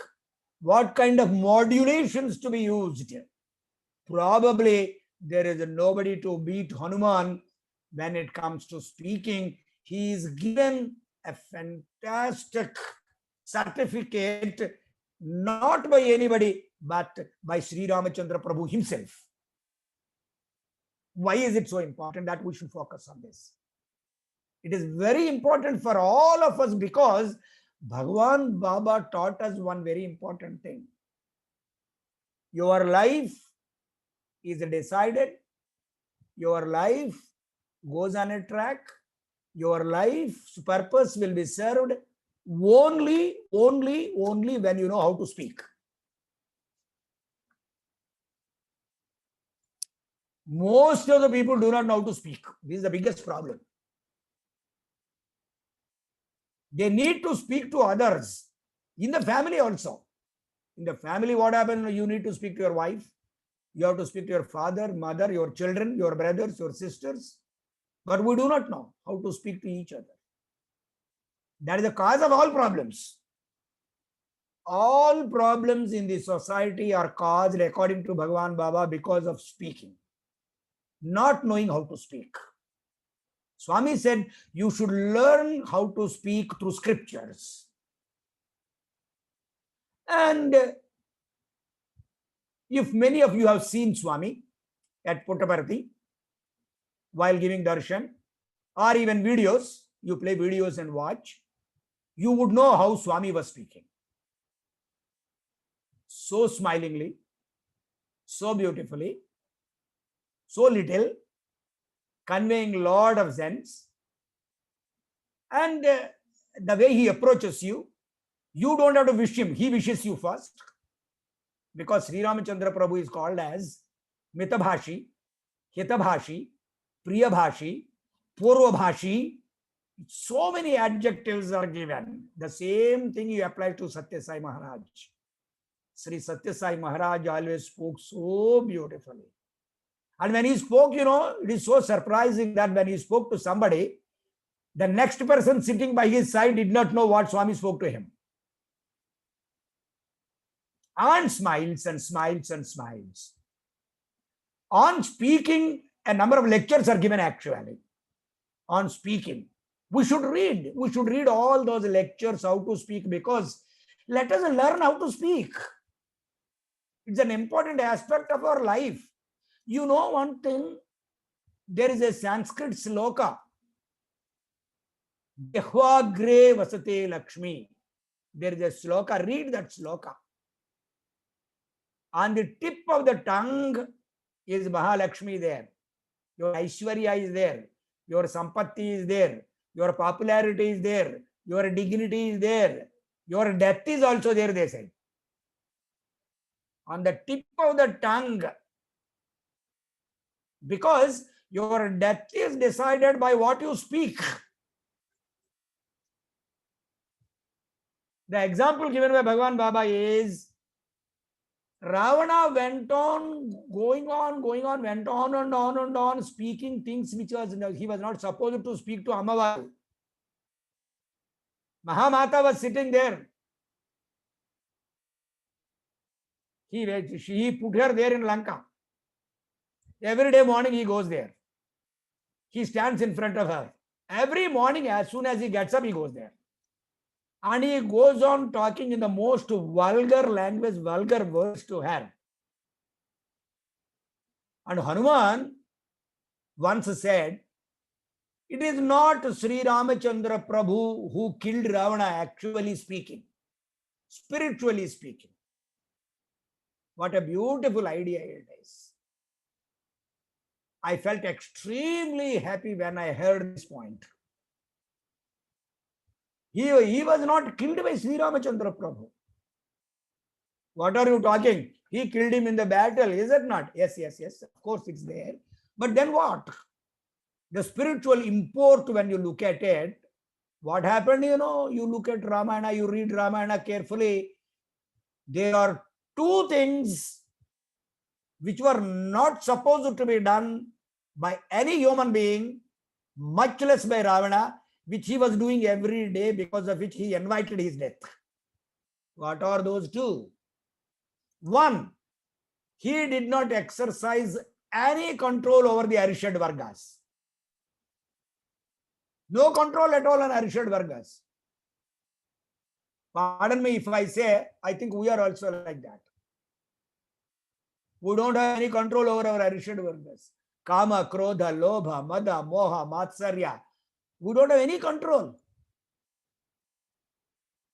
What kind of modulations to be used? Probably there is nobody to beat Hanuman when it comes to speaking. He is given a fantastic certificate, not by anybody, but by Sri Ramachandra Prabhu himself. Why is it so important that we should focus on this? It is very important for all of us, because Bhagavan Baba taught us one very important thing. Your life is decided. Your life goes on a track. Your life's purpose will be served only when you know how to speak. Most of the people do not know how to speak. This is the biggest problem. They need to speak to others. In the family also. In the family, what happens? You need to speak to your wife. You have to speak to your father, mother, your children, your brothers, your sisters. But we do not know how to speak to each other. That is the cause of all problems. All problems in the society are caused, according to Bhagavan Baba, because of speaking. Not knowing how to speak. Swami said, you should learn how to speak through scriptures. And if many of you have seen Swami at Puttaparthi while giving darshan, or even videos, you play videos and watch, you would know how Swami was speaking. So smilingly, so beautifully, so little, conveying lot of sense. And the way he approaches you, you don't have to wish him, he wishes you first. Because Sri Ramachandra Prabhu is called as Mitabhashi, Hitabhashi, Priyabhashi, Purvabhashi. So many adjectives are given. The same thing you apply to Satya Sai Maharaj. Sri Satya Sai Maharaj always spoke so beautifully. And when he spoke, it is so surprising that when he spoke to somebody, the next person sitting by his side did not know what Swami spoke to him. And smiles and smiles and smiles. On speaking, a number of lectures are given actually. On speaking. We should read all those lectures, how to speak, because let us learn how to speak. It's an important aspect of our life. You know one thing, there is a Sanskrit sloka. Dehvagre vasate Lakshmi. There is a sloka, read that sloka. On the tip of the tongue is Mahalakshmi there. Your Aishwarya is there. Your Sampatti is there. Your popularity is there. Your dignity is there. Your death is also there, they say. On the tip of the tongue. Because your death is decided by what you speak. The example given by Bhagavan Baba is Ravana went on, went on and on, speaking things which he was not supposed to speak to Amavai. Mahamata was sitting there. He put her there in Lanka. Every day morning he goes there. He stands in front of her. Every morning, as soon as he gets up, he goes there. And he goes on talking in the most vulgar language, vulgar words to her. And Hanuman once said, it is not Sri Ramachandra Prabhu who killed Ravana, actually speaking, spiritually speaking. What a beautiful idea it is. I felt extremely happy when I heard this point. He was not killed by Sri Ramachandra Prabhu. What are you talking? He killed him in the battle, is it not? Yes. Of course it's there. But then what? The spiritual import, when you look at it, what happened, you look at Ramayana, you read Ramayana carefully. There are two things which were not supposed to be done by any human being, much less by Ravana, which he was doing every day, because of which he invited his death. What are those two? One, he did not exercise any control over the Arishad Vargas. No control at all on Arishad Vargas. Pardon me if I say, I think we are also like that. We don't have any control over our Arishad Vargas. Kama, Krodha, Lobha, Mada, Moha, Matsarya. We don't have any control.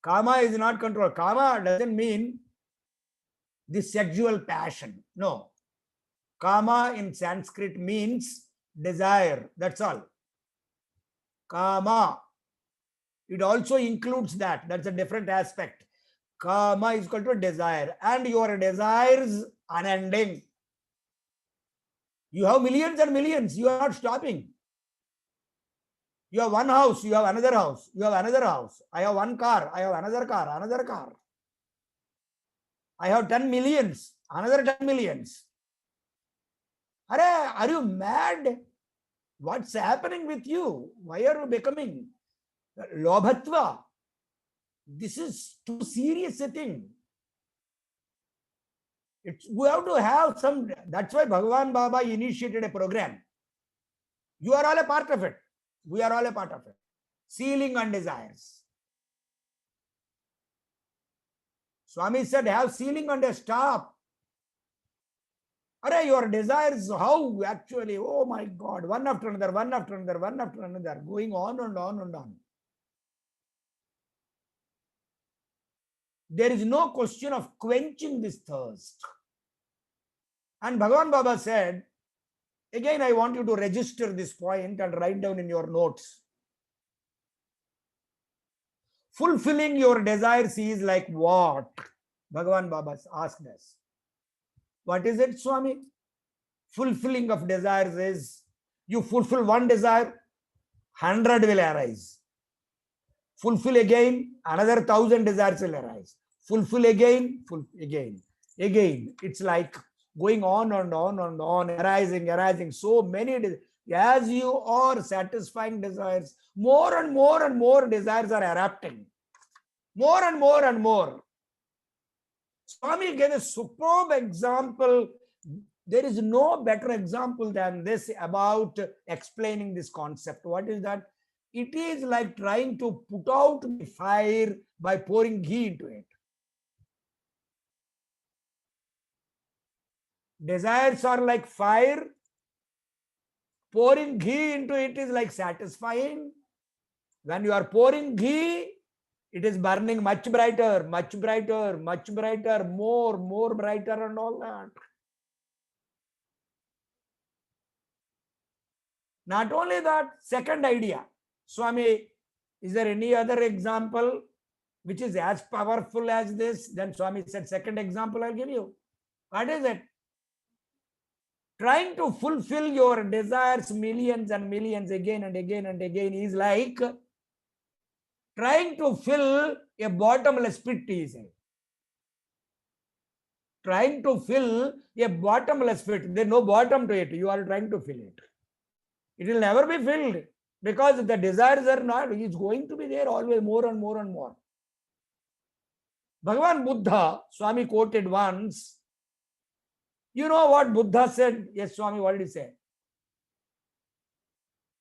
Kama is not control. Kama doesn't mean the sexual passion. No. Kama in Sanskrit means desire. That's all. Kama. It also includes that. That's a different aspect. Kama is equal to desire. And your desires unending. You have millions and millions. You are not stopping. You have one house, you have another house, you have another house. I have one car, I have another car, another car. I have 10 millions, another 10 millions. Are you mad? What's happening with you? Why are you becoming Lobhatva? This is too serious a thing. We have to have some, that's why Bhagavan Baba initiated a program. You are all a part of it. We are all a part of it. Ceiling on desires. Swami said, have ceiling and a stop. Your desires, how actually, oh my God, one after another, going on and on and on. There is no question of quenching this thirst. And Bhagavan Baba said, Again, I want you to register this point and write down in your notes. Fulfilling your desires is like what? Bhagavan Baba asked us. What is it, Swami? Fulfilling of desires is you fulfill one desire, 100 will arise. Fulfill again, another 1,000 desires will arise. Fulfill again, again. It's like going on and on and on, arising. So many, as you are satisfying desires, more and more and more desires are erupting. More and more and more. Swami gave a superb example. There is no better example than this about explaining this concept. What is that? It is like trying to put out the fire by pouring ghee into it. Desires are like fire. Pouring ghee into it is like satisfying. When you are pouring ghee, it is burning much brighter, more brighter and all that. Not only that, second idea. Swami, is there any other example which is as powerful as this? Then Swami said, second example I'll give you. What is it? Trying to fulfill your desires millions and millions again and again and again is like trying to fill a bottomless pit, he said. Trying to fill a bottomless pit. There's no bottom to it. You are trying to fill it. It will never be filled because the desires are not. It's going to be there always more and more and more. Bhagavan Buddha, Swami quoted once. You know what Buddha said? Yes, Swami, what did he say?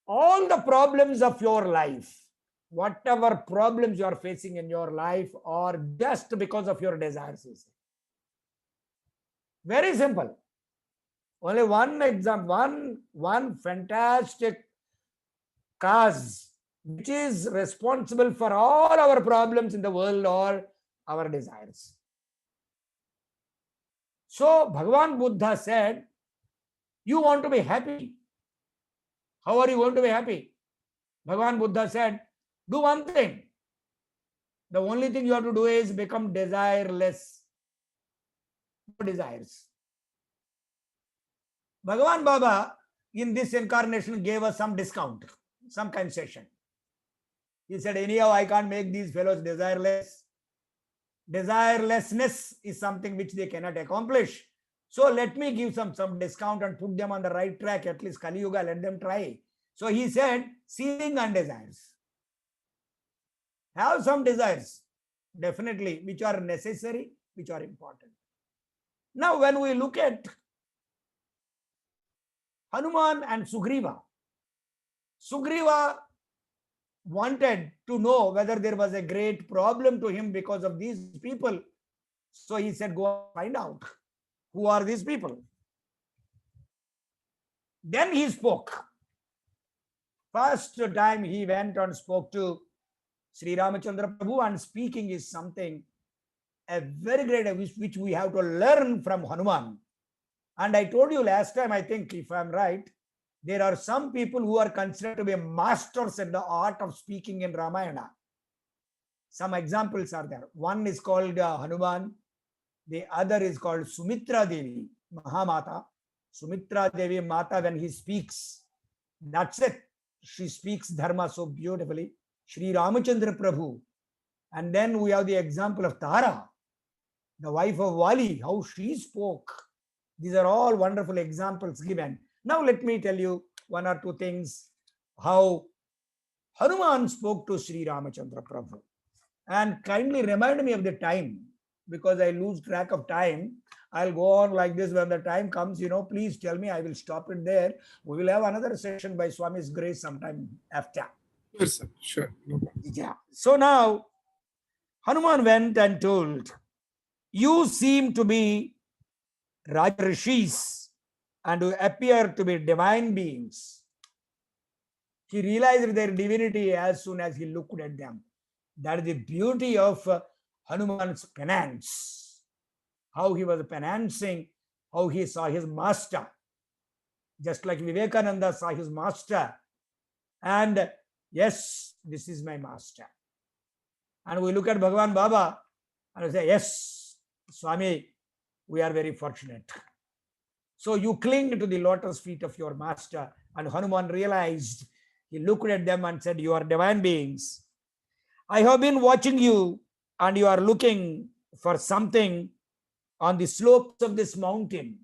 All the problems of your life, whatever problems you are facing in your life, are just because of your desires. Very simple. Only one example, one fantastic cause which is responsible for all our problems in the world are our desires. So Bhagavan Buddha said, you want to be happy. How are you going to be happy? Bhagavan Buddha said, do one thing. The only thing you have to do is become desireless. No desires. Bhagavan Baba in this incarnation gave us some discount, some concession. He said, anyhow, I can't make these fellows desireless. Desirelessness is something which they cannot accomplish. So let me give some discount and put them on the right track, at least Kali Yuga, let them try. So he said, seeing and desires. Have some desires, definitely, which are necessary, which are important. Now, when we look at Hanuman and Sugriva, Sugriva wanted to know whether there was a great problem to him because of these people. So he said, go find out who are these people. Then he spoke. First time he went and spoke to Sri Ramachandra Prabhu, and speaking is something a very great which we have to learn from Hanuman. And I told you last time, I think, if I'm right, there are some people who are considered to be masters in the art of speaking in Ramayana. Some examples are there. One is called Hanuman. The other is called Sumitra Devi, Mahamata. Sumitra Devi Mata, when he speaks, that's it. She speaks Dharma so beautifully. Sri Ramachandra Prabhu. And then we have the example of Tara, the wife of Vali, how she spoke. These are all wonderful examples given. Now let me tell you one or two things, how Hanuman spoke to Sri Ramachandra Prabhu. And kindly remind me of the time, because I lose track of time. I'll go on like this. When the time comes, please tell me. I will stop it there. We will have another session by Swami's grace sometime after. Yes, sir. Sure. No problem. Yeah. So now, Hanuman went and told, you seem to be Rajarishis and who appear to be divine beings. He realized their divinity as soon as he looked at them. That is the beauty of Hanuman's penance. How he was penancing, how he saw his master. just like Vivekananda saw his master, and yes, this is my master. And we look at Bhagavan Baba and we say, yes, Swami, we are very fortunate. So you cling to the lotus feet of your master. And Hanuman realized, he looked at them and said, you are divine beings. I have been watching you and you are looking for something on the slopes of this mountain.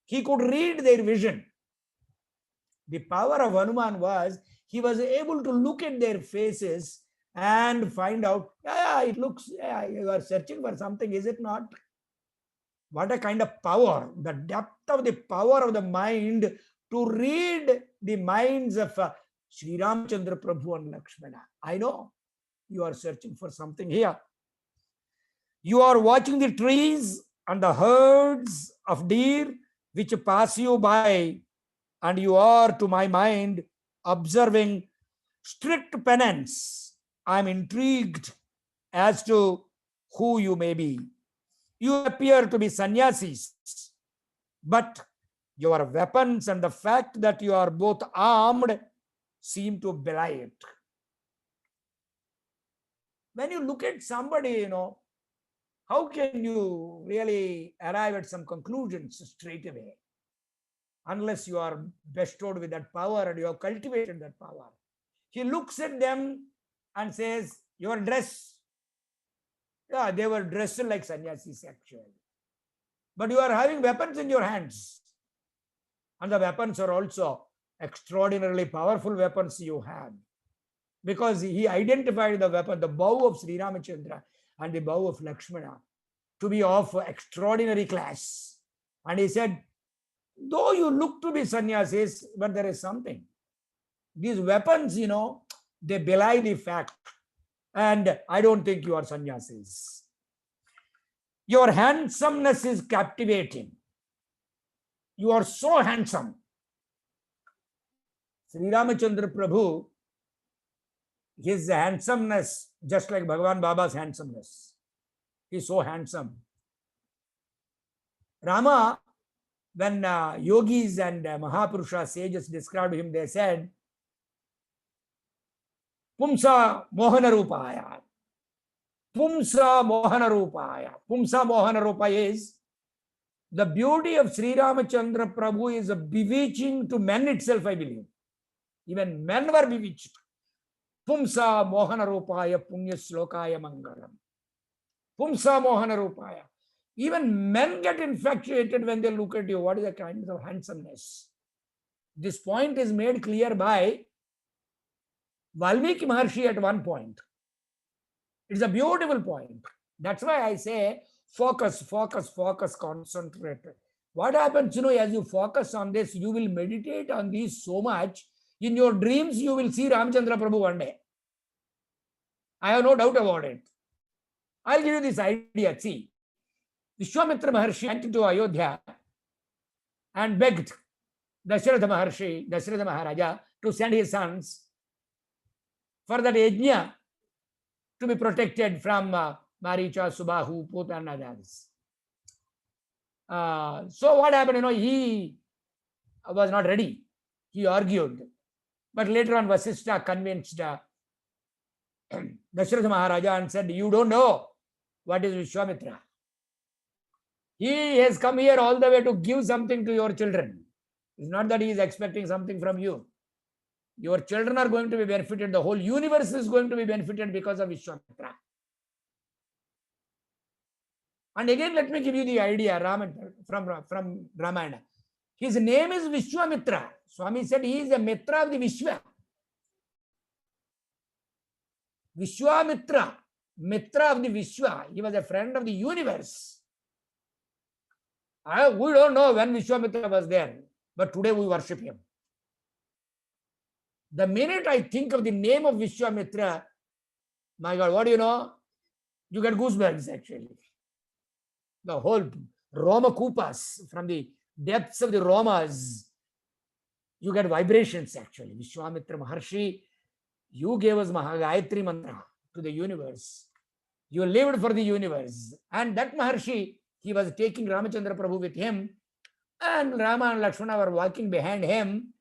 He could read their vision. The power of Hanuman was, he was able to look at their faces and find out, yeah, it looks, yeah, you are searching for something, is it not? What a kind of power, the depth of the power of the mind to read the minds of Sri Ramchandra Prabhu and Lakshmana. I know you are searching for something here. You are watching the trees and the herds of deer which pass you by, and you are, to my mind, observing strict penance. I am intrigued as to who you may be. You appear to be sannyasis, but your weapons and the fact that you are both armed seem to belie it. When you look at somebody, how can you really arrive at some conclusions straight away? Unless you are bestowed with that power and you have cultivated that power. He looks at them and says, your dress. Yeah, they were dressed like sannyasis actually. But you are having weapons in your hands. And the weapons are also extraordinarily powerful weapons you have. Because he identified the weapon, the bow of Sri Ramachandra and the bow of Lakshmana, to be of extraordinary class. And he said, though you look to be sannyasis, but there is something. These weapons, they belie the fact. And I don't think you are sannyasis. Your handsomeness is captivating. You are so handsome. Sri Ramachandra Prabhu, his handsomeness, just like Bhagavan Baba's handsomeness. He is so handsome. Rama, when yogis and Mahapurusha sages described him, they said, Pumsa Mohana Rupaya. Pumsa Mohana Rupaya. Pumsa Mohana Rupa is, the beauty of Sri Ramachandra Prabhu is bewitching to men itself, I believe. Even men were bewitched. Pumsa Mohana Rupaya Punya Slokaya Mangalam. Pumsa Mohana Rupaya. Even men get infatuated when they look at you. What is the kind of handsomeness? This point is made clear by Valmiki Maharshi at one point. It's a beautiful point. That's why I say focus, focus, focus, concentrate. What happens, as you focus on this, you will meditate on this so much. In your dreams, you will see Ramchandra Prabhu one day. I have no doubt about it. I'll give you this idea. See, Vishwamitra Maharshi went to Ayodhya and begged Dasharatha Maharaja, to send his sons for that yajna to be protected from Maricha, Subahu, Put and others. So what happened? He was not ready. He argued. But later on, Vasishtha convinced Dasharatha Maharaja and said, you don't know what is Vishwamitra. He has come here all the way to give something to your children. It's not that he is expecting something from you. Your children are going to be benefited. The whole universe is going to be benefited because of Vishwamitra. And again, let me give you the idea from Ramayana. His name is Vishwamitra. Swami said he is a Mitra of the Vishwa. Vishwamitra, Mitra of the Vishwa. He was a friend of the universe. We don't know when Vishwamitra was there, but today we worship him. The minute I think of the name of Vishwamitra, my God, what do you know? You get goosebumps actually. The whole Roma Kupas, from the depths of the Romas, you get vibrations actually. Vishwamitra Maharshi, you gave us Mahagayatri Mantra to the universe. You lived for the universe. And that Maharshi, he was taking Ramachandra Prabhu with him And Rama and Lakshmana were walking behind him.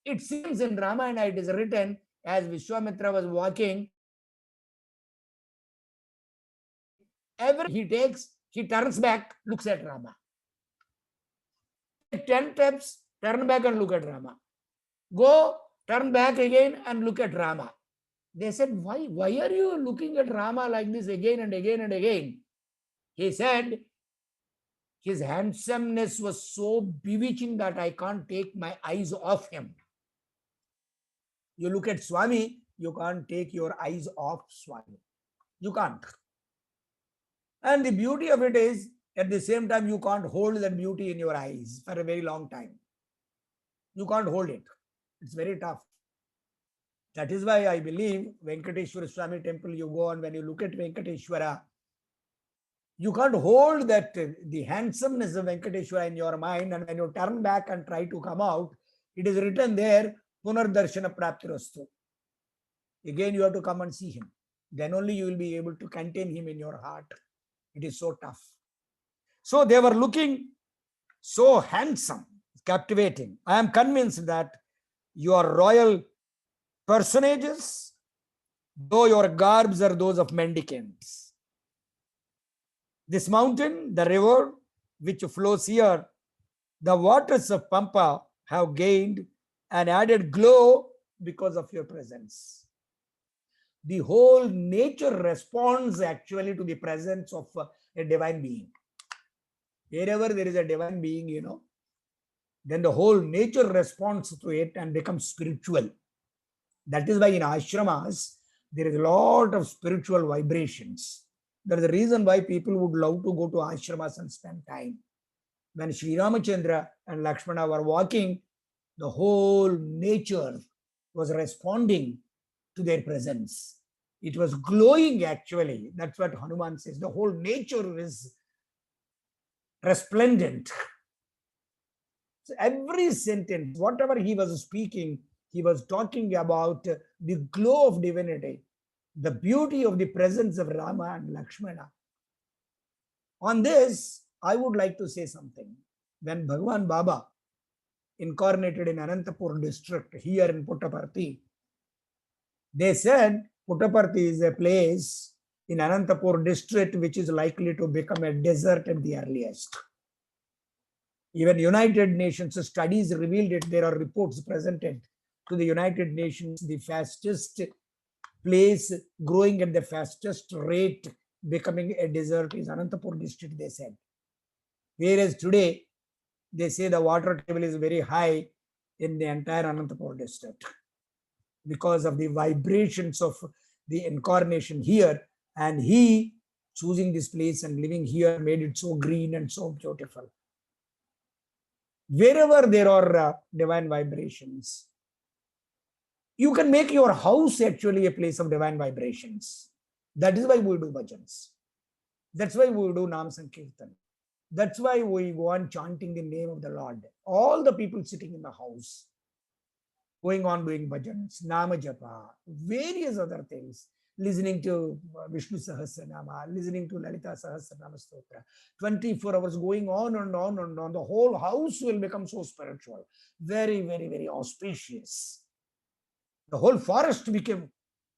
It seems in Ramayana it is written as Vishwamitra was walking, every he turns back, looks at Rama. 10 steps, turn back and look at Rama. Go, turn back again and look at Rama. They said, why are you looking at Rama like this again and again and again? He said, his handsomeness was so bewitching that I can't take my eyes off him. You look at Swami, you can't take your eyes off Swami. You can't. And the beauty of it is, at the same time, you can't hold that beauty in your eyes for a very long time. You can't hold it. It's very tough. That is why I believe Venkateshwara Swami temple, you go and when you look at Venkateshwara, you can't hold that the handsomeness of Venkateshwara in your mind, and when you turn back and try to come out, it is written there, Punardarshana Praptirastu. Again, you have to come and see him. Then only you will be able to contain him in your heart. It is so tough. So they were looking so handsome, captivating. I am convinced that your royal personages, though your garbs are those of mendicants. This mountain, the river which flows here, the waters of Pampa have gained an added glow because of your presence. The whole nature responds actually to the presence of a divine being. Wherever there is a divine being, then the whole nature responds to it and becomes spiritual. That is why in ashramas, there is a lot of spiritual vibrations. That is the reason why people would love to go to ashramas and spend time. When Sri Ramachandra and Lakshmana were walking, the whole nature was responding to their presence. It was glowing actually. That's what Hanuman says. The whole nature is resplendent. So every sentence, whatever he was speaking, he was talking about the glow of divinity, the beauty of the presence of Rama and Lakshmana. On this, I would like to say something. When Bhagwan Baba incarnated in Anantapur district here in Puttaparthi, they said Puttaparthi is a place in Anantapur district which is likely to become a desert at the earliest. Even United Nations studies revealed it. There are reports presented to the United Nations, the fastest place growing at the fastest rate becoming a desert is Anantapur district, they said. Whereas today, they say the water table is very high in the entire Anantapur district because of the vibrations of the incarnation here, and he choosing this place and living here made it so green and so beautiful. Wherever there are divine vibrations, you can make your house actually a place of divine vibrations. That is why we do bhajans. That's why we do Nam Sankirtan. That's why we go on chanting the name of the Lord. All the people sitting in the house, going on doing bhajans, Nama Japa, various other things, listening to Vishnu Sahasranama, listening to Lalita Sahasranama Stotra, 24 hours going on and on and on. The whole house will become so spiritual, very, very, very auspicious. The whole forest became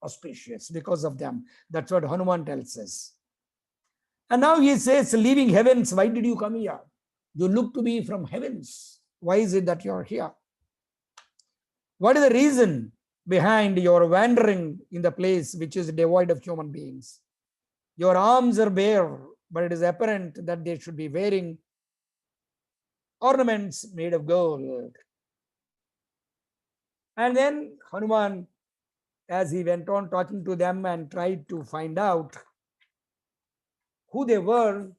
auspicious because of them. That's what Hanuman tells us. And now he says, leaving heavens, why did you come here? You look to be from heavens. Why is it that you are here? What is the reason behind your wandering in the place which is devoid of human beings? Your arms are bare, but it is apparent that they should be wearing ornaments made of gold. And then Hanuman, as he went on talking to them and tried to find out who they were,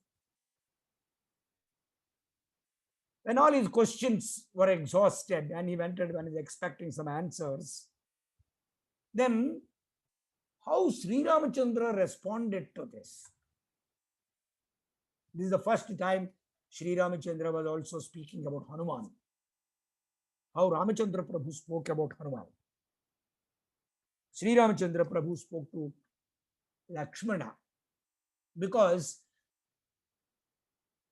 when all his questions were exhausted and he went and was expecting some answers, then how Sri Ramachandra responded to this. This is the first time Sri Ramachandra was also speaking about Hanuman. How Ramachandra Prabhu spoke about Hanuman. Sri Ramachandra Prabhu spoke to Lakshmana because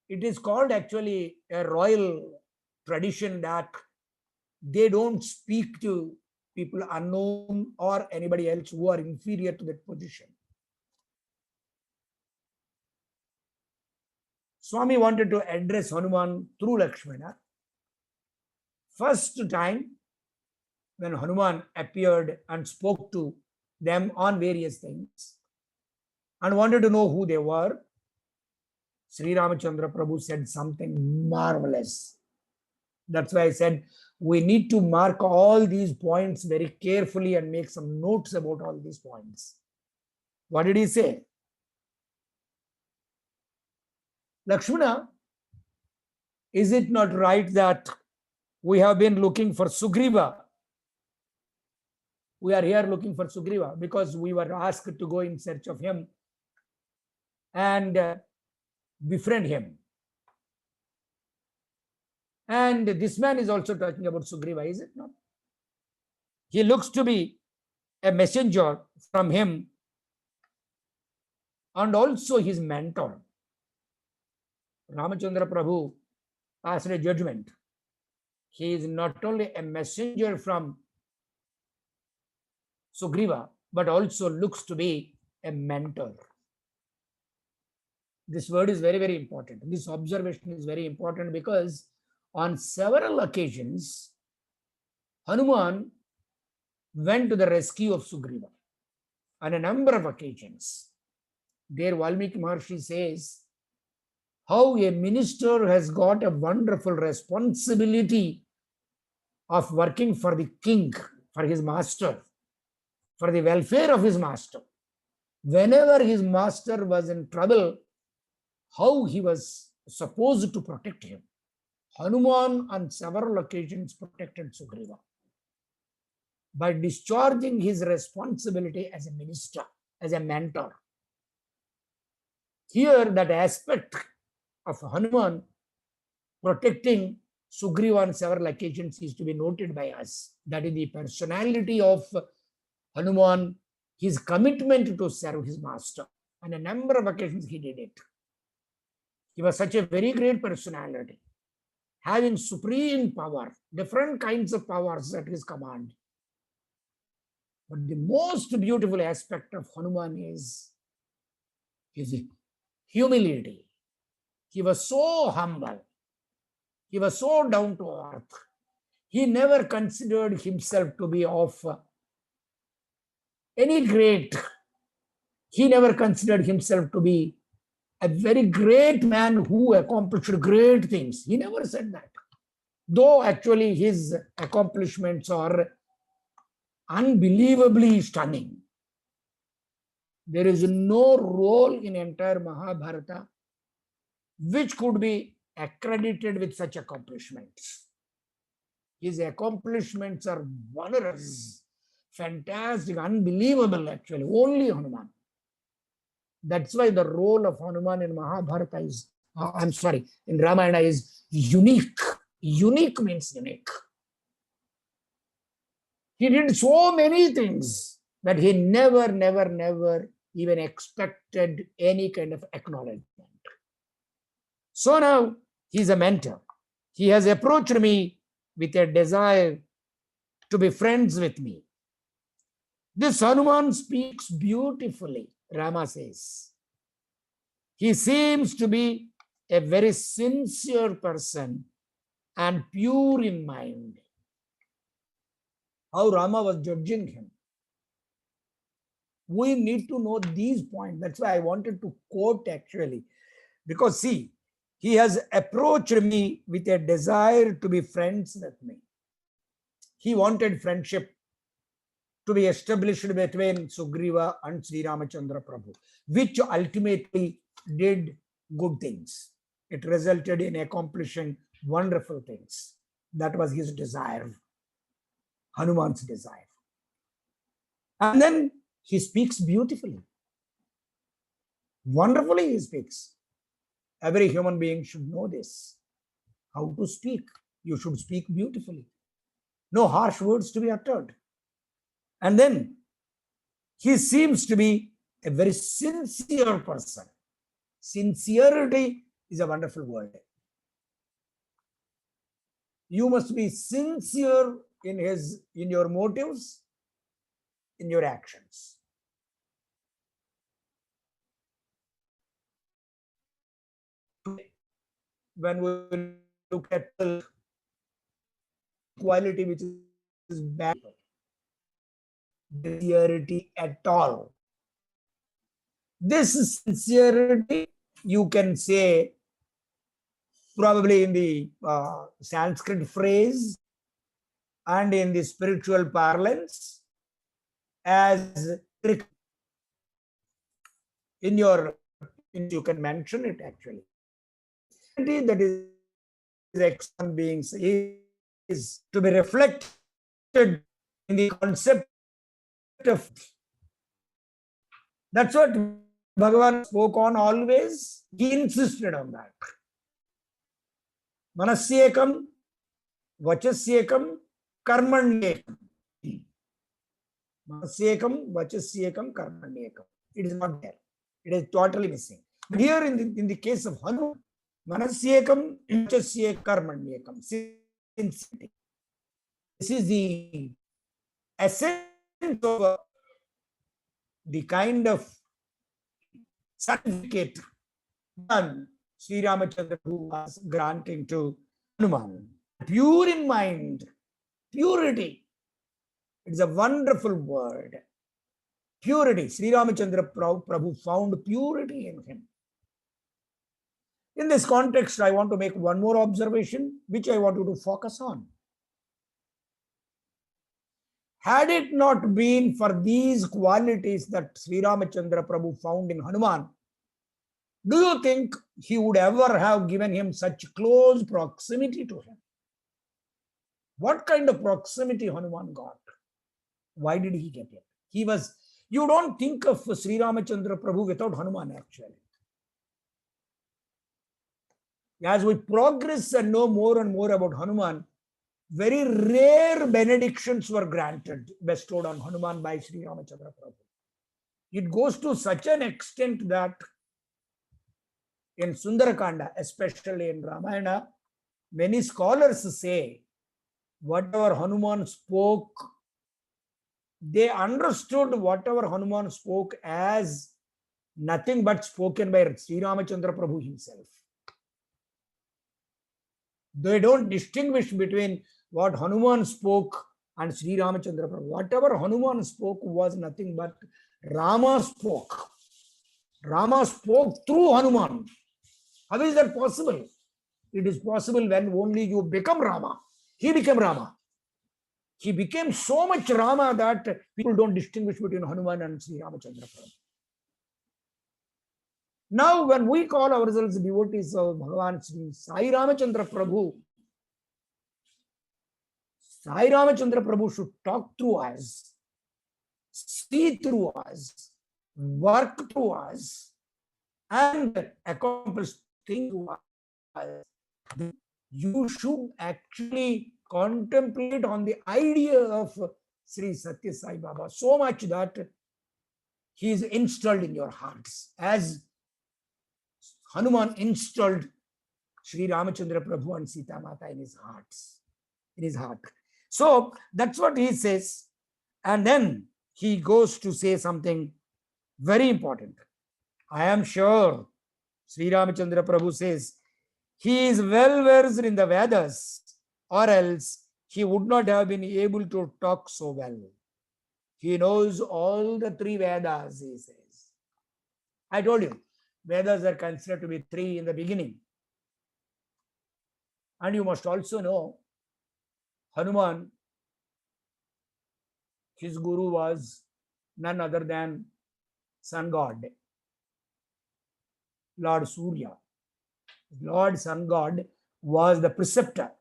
it is called actually a royal tradition that they don't speak to people unknown or anybody else who are inferior to that position. Swami wanted to address Hanuman through Lakshmana. First time when Hanuman appeared and spoke to them on various things and wanted to know who they were, Sri Ramachandra Prabhu said something marvelous. That's why I said we need to mark all these points very carefully and make some notes about all these points. What did he say? Lakshmana, is it not right that we have been looking for Sugriva? We are here looking for Sugriva because we were asked to go in search of him and befriend him. And this man is also talking about Sugriva, is it not? He looks to be a messenger from him and also his mentor. Ramachandra Prabhu passed a judgment. He is not only a messenger from Sugriva, but also looks to be a mentor. This word is very, very important. This observation is very important because on several occasions, Hanuman went to the rescue of Sugriva. On a number of occasions. There Valmiki Maharshi says how a minister has got a wonderful responsibility of working for the king, for his master, for the welfare of his master. Whenever his master was in trouble, how he was supposed to protect him. Hanuman on several occasions protected Sugriva by discharging his responsibility as a minister, as a mentor. Here, that aspect of Hanuman protecting Sugriva on several occasions is to be noted by us. That is the personality of Hanuman, his commitment to serve his master. On a number of occasions he did it. He was such a very great personality, having supreme power, different kinds of powers at his command. But the most beautiful aspect of Hanuman is his humility. He was so humble. He was so down to earth. He never considered himself to be of any great. He never considered himself to be a very great man who accomplished great things. He never said that. Though actually his accomplishments are unbelievably stunning. There is no role in entire Mahabharata which could be accredited with such accomplishments. His accomplishments are wondrous, fantastic, unbelievable actually. Only Hanuman. That's why the role of Hanuman in Mahabharata is, in Ramayana is unique. Unique means unique. He did so many things that he never even expected any kind of acknowledgement. So now he's a mentor. He has approached me with a desire to be friends with me. This Hanuman speaks beautifully, Rama says. He seems to be a very sincere person and pure in mind. How Rama was judging him. We need to know these points. That's why I wanted to quote actually. Because see, he has approached me with a desire to be friends with me. He wanted friendship to be established between Sugriva and Sri Ramachandra Prabhu, which ultimately did good things. It resulted in accomplishing wonderful things. That was his desire, Hanuman's desire. And then he speaks beautifully. Wonderfully he speaks. Every human being should know this. How to speak. You should speak beautifully. No harsh words to be uttered. And then he seems to be a very sincere person. Sincerity is a wonderful word. You must be sincere in your motives, in your actions. When we look at quality which is bad, sincerity at all. This sincerity, you can say, probably in the Sanskrit phrase and in the spiritual parlance, as you can mention it actually. That is being is to be reflected in the concept of. That's what Bhagavan spoke on always. He insisted on that. Manasyekam, vachasyekam, karmanyekam. Manasyekam, vachasyekam, karmanyekam. It is not there. It is totally missing. But here in the case of Hanuman, Manasyekam, vachasyekam, karmanyekam. Sincerity. This is the essence of the kind of certificate Sri Ramachandra was granting to Hanuman. Pure in mind, purity. It's a wonderful word. Purity. Sri Ramachandra Prabhu found purity in him. In this context, I want to make one more observation, which I want you to focus on. Had it not been for these qualities that Sri Ramachandra Prabhu found in Hanuman, do you think he would ever have given him such close proximity to him? What kind of proximity Hanuman got? Why did he get it? You don't think of Sri Ramachandra Prabhu without Hanuman actually. As we progress and know more and more about Hanuman, very rare benedictions were bestowed on Hanuman by Sri Ramachandra Prabhu. It goes to such an extent that in Sundarakanda, especially in Ramayana, many scholars say whatever Hanuman spoke, they understood whatever Hanuman spoke as nothing but spoken by Sri Ramachandra Prabhu himself. They don't distinguish between what Hanuman spoke and Sri Ramachandra Prabhu. Whatever Hanuman spoke was nothing but Rama spoke. Rama spoke through Hanuman. How is that possible? It is possible when only you become Rama. He became Rama. He became so much Rama that people don't distinguish between Hanuman and Sri Ramachandra Prabhu. Now, when we call ourselves devotees of Bhagavan Sri Sai Ramachandra Prabhu, Sai Ramachandra Prabhu should talk through us, see through us, work through us, and accomplish things through us. You should actually contemplate on the idea of Sri Satya Sai Baba so much that he is installed in your hearts, as Hanuman installed Sri Ramachandra Prabhu and Sita Mata in his heart. So that's what he says. And then he goes to say something very important. I am sure Sri Ramachandra Prabhu says he is well versed in the Vedas, or else he would not have been able to talk so well. He knows all the three Vedas, he says. I told you, Vedas are considered to be three in the beginning. And you must also know, Hanuman, his guru was none other than sun god, Lord Surya. Lord Sun God was the preceptor.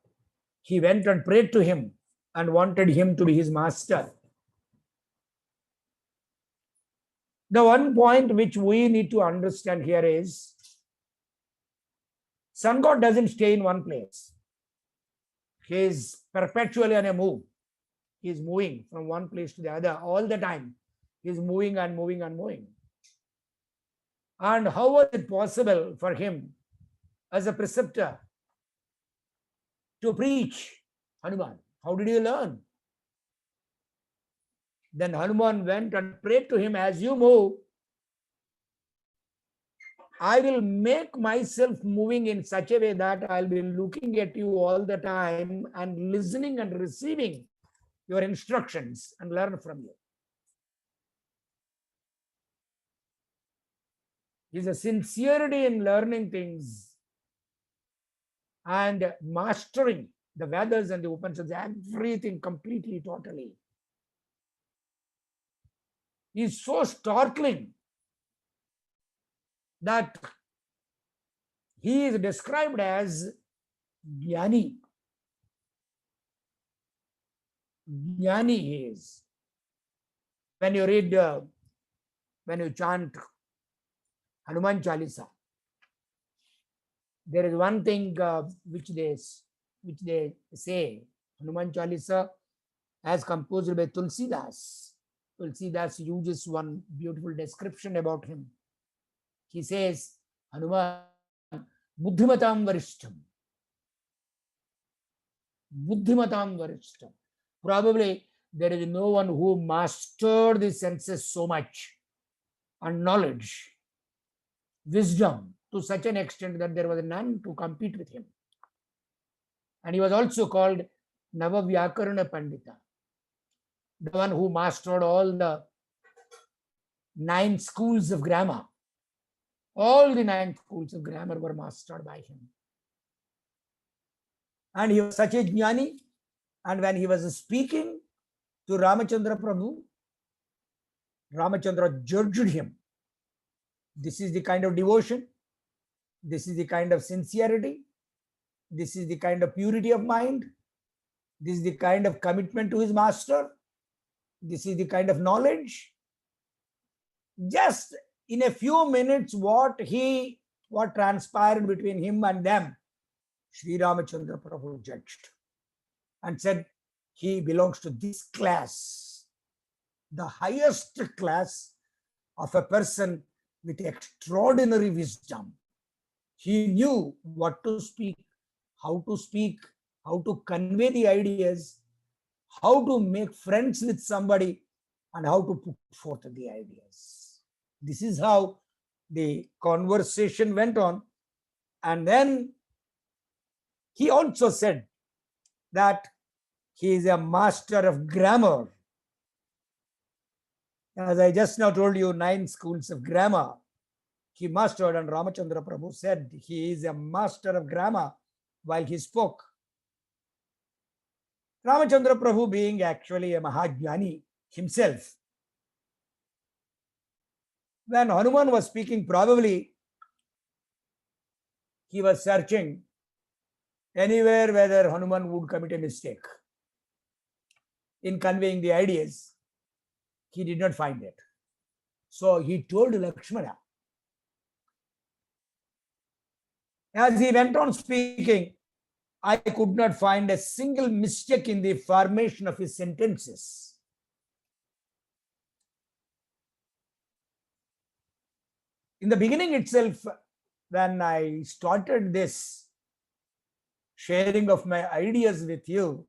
He went and prayed to him and wanted him to be his master. The one point which we need to understand here is, Sun God doesn't stay in one place. He is perpetually on a move. He is moving from one place to the other all the time. He is moving and moving and moving. And how was it possible for him as a preceptor to preach. Hanuman, how did you learn? Then Hanuman went and prayed to him, as you move, I will make myself moving in such a way that I'll be looking at you all the time and listening and receiving your instructions and learn from you. Is a sincerity in learning things and mastering the Vedas and the Upanishads, everything completely, totally, is so startling that he is described as Jnani. Jnani he is. When you read, when you chant Hanuman Chalisa, there is one thing which they say, Hanuman Chalisa, as composed by Tulsidas. Tulsidas uses one beautiful description about him. He says, Hanuman Buddhimatam Varishtam. Buddhimatam Varishtam. Probably there is no one who mastered the senses so much, and knowledge, wisdom, to such an extent that there was none to compete with him. And he was also called Navavyakarana Pandita, the one who mastered all the 9 schools of grammar. All the 9 schools of grammar were mastered by him. And he was such a jnani. And when he was speaking to Ramachandra Prabhu, Ramachandra judged him. This is the kind of devotion. This is the kind of sincerity. This is the kind of purity of mind. This is the kind of commitment to his master. This is the kind of knowledge. Just in a few minutes, what transpired between him and them, Sri Ramachandra Prabhu judged and said, he belongs to this class, the highest class of a person with extraordinary wisdom. He knew what to speak, how to convey the ideas, how to make friends with somebody, and how to put forth the ideas. This is how the conversation went on. And then he also said that he is a master of grammar. As I just now told you, 9 schools of grammar he mastered, and Ramachandra Prabhu said he is a master of grammar while he spoke. Ramachandra Prabhu being actually a Mahajnani himself. When Hanuman was speaking, probably he was searching anywhere whether Hanuman would commit a mistake in conveying the ideas. He did not find it. So he told Lakshmana. As he went on speaking, I could not find a single mistake in the formation of his sentences. In the beginning itself, when I started this sharing of my ideas with you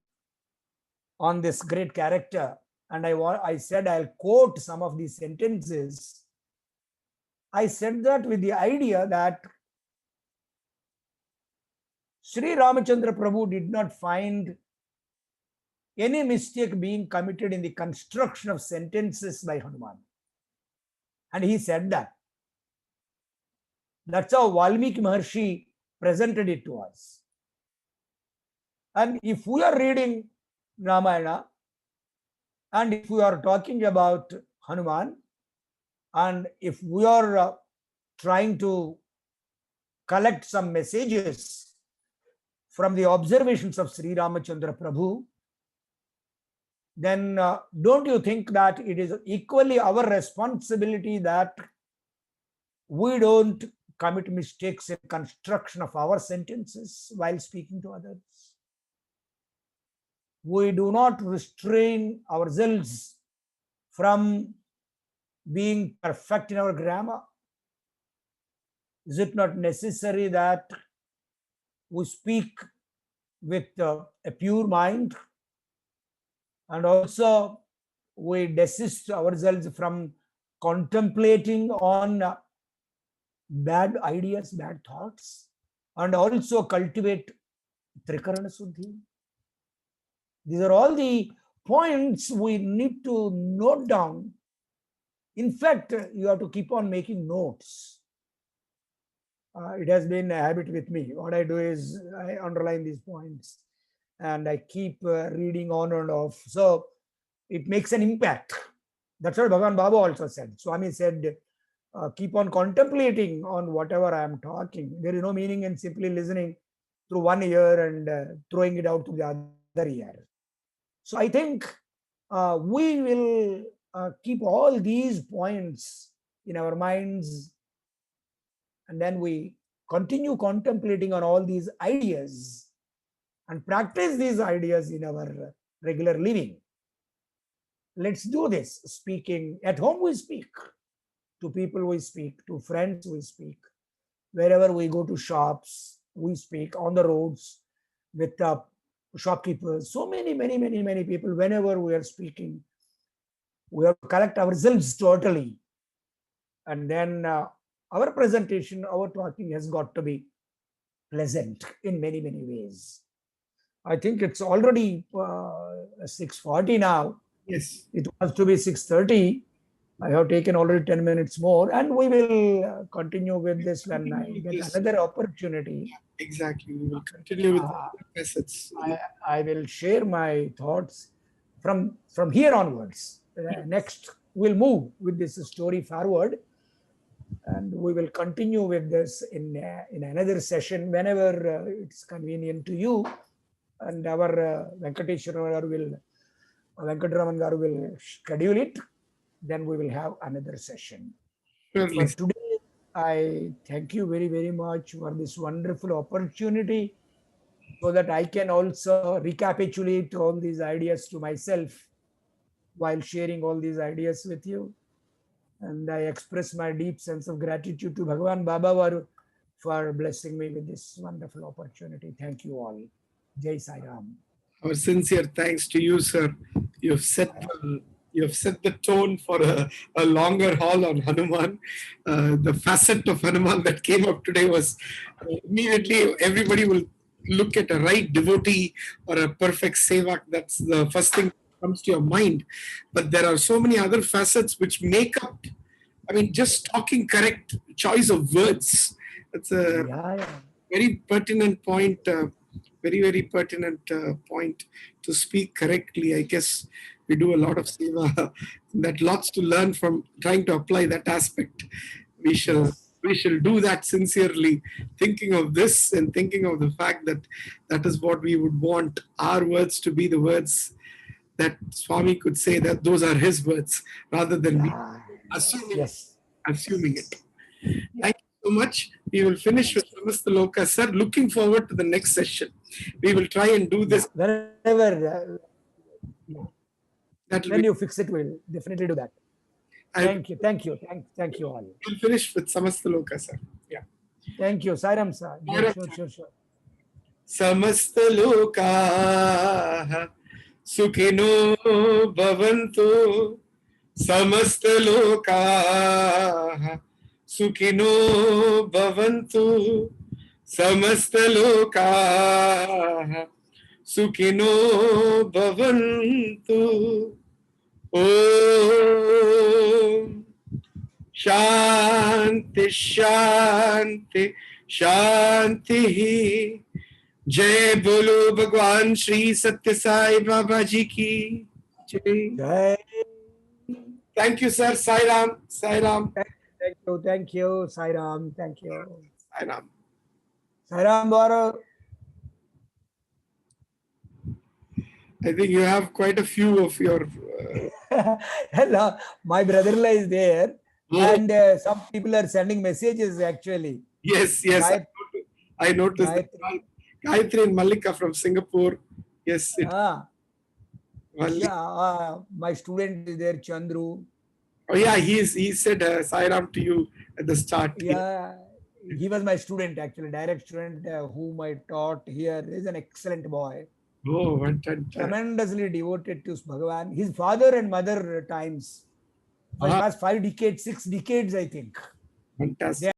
on this great character, and I said I'll quote some of these sentences, I said that with the idea that Sri Ramachandra Prabhu did not find any mistake being committed in the construction of sentences by Hanuman. And he said that. That's how Valmiki Maharshi presented it to us. And if we are reading Ramayana, and if we are talking about Hanuman, and if we are trying to collect some messages from the observations of Sri Ramachandra Prabhu, then don't you think that it is equally our responsibility that we don't commit mistakes in construction of our sentences while speaking to others? We do not restrain ourselves from being perfect in our grammar. Is it not necessary that we speak with a pure mind, and also we desist ourselves from contemplating on bad ideas, bad thoughts, and also cultivate Trikarana Suddhi. These are all the points we need to note down. In fact, you have to keep on making notes. It has been a habit with me. What I do is I underline these points and I keep reading on and off. So it makes an impact. That's what Bhagavan Baba also said. Swami said, keep on contemplating on whatever I am talking. There is no meaning in simply listening through one ear and throwing it out to the other ear. So I think we will keep all these points in our minds, and then we continue contemplating on all these ideas and practice these ideas in our regular living. Let's do this. Speaking at home, we speak. To people, we speak. To friends, we speak. Wherever we go to shops, we speak. On the roads, with shopkeepers. So many people. Whenever we are speaking, we have to collect ourselves totally. And then our presentation, our talking has got to be pleasant in many ways. I think it's already 6:40 now. Yes. It was to be 6:30. I have taken already 10 minutes more, and we will continue with this when I get another opportunity. Exactly. We will continue with the facets. I will share my thoughts from here onwards. Next, we'll move with this story forward, and we will continue with this in another session whenever it's convenient to you. And our Venkateshwara Venkataraman Garu will schedule it. Then we will have another session. Surely. For today, I thank you very much for this wonderful opportunity, so that I can also recapitulate all these ideas to myself while sharing all these ideas with you. And I express my deep sense of gratitude to Bhagavan Baba Varu for blessing me with this wonderful opportunity. Thank you all. Jai Sai Ram. Our sincere thanks to you, sir. You have set the tone for a longer haul on Hanuman. The facet of Hanuman that came up today was immediately everybody will look at a right devotee or a perfect sevak. That's the first thing that comes to your mind. But there are so many other facets which make up, I mean, just talking correct choice of words. That's a very pertinent point. Very pertinent point to speak correctly. I guess we do a lot of seva. That lots to learn from trying to apply that aspect. We shall do that sincerely, thinking of this and thinking of the fact that that is what we would want our words to be, the words that Swami could say that those are his words, rather than we assuming it. Thank you so much. We will finish with Samastaloka, sir. Looking forward to the next session. We will try and do this. Whenever when you fix it, we'll definitely do that. Thank you all. We'll finish with Samastaloka, sir. Yeah. Thank you. Sairam, sir. Sure. Samastaloka Sukhino Bhavantu. Samastaloka Sukhino Bhavantu. Samastaloka Sukhino Bhavantu. Om Shanti Shanti. Jai Bolo Bhagwan Shri Satya Sai Baba Ji ki Jai. Thank you, sir. Sai Ram. Thank you. Sai Ram. Thank you. Sai Ram. Sai Ram Bharo. I think you have quite a few of your. Hello, my brother-in-law is there, and some people are sending messages actually. Yes. I noticed that. Gayatri and Mallika from Singapore. Yes. My student is there, Chandru. Oh yeah, he said Sai Ram to you at the start. He was my student, actually, direct student whom I taught here. He's an excellent boy, Oh, fantastic. tremendously devoted to Bhagavan. His father and mother times, for the past 5 decades, 6 decades, I think. Fantastic.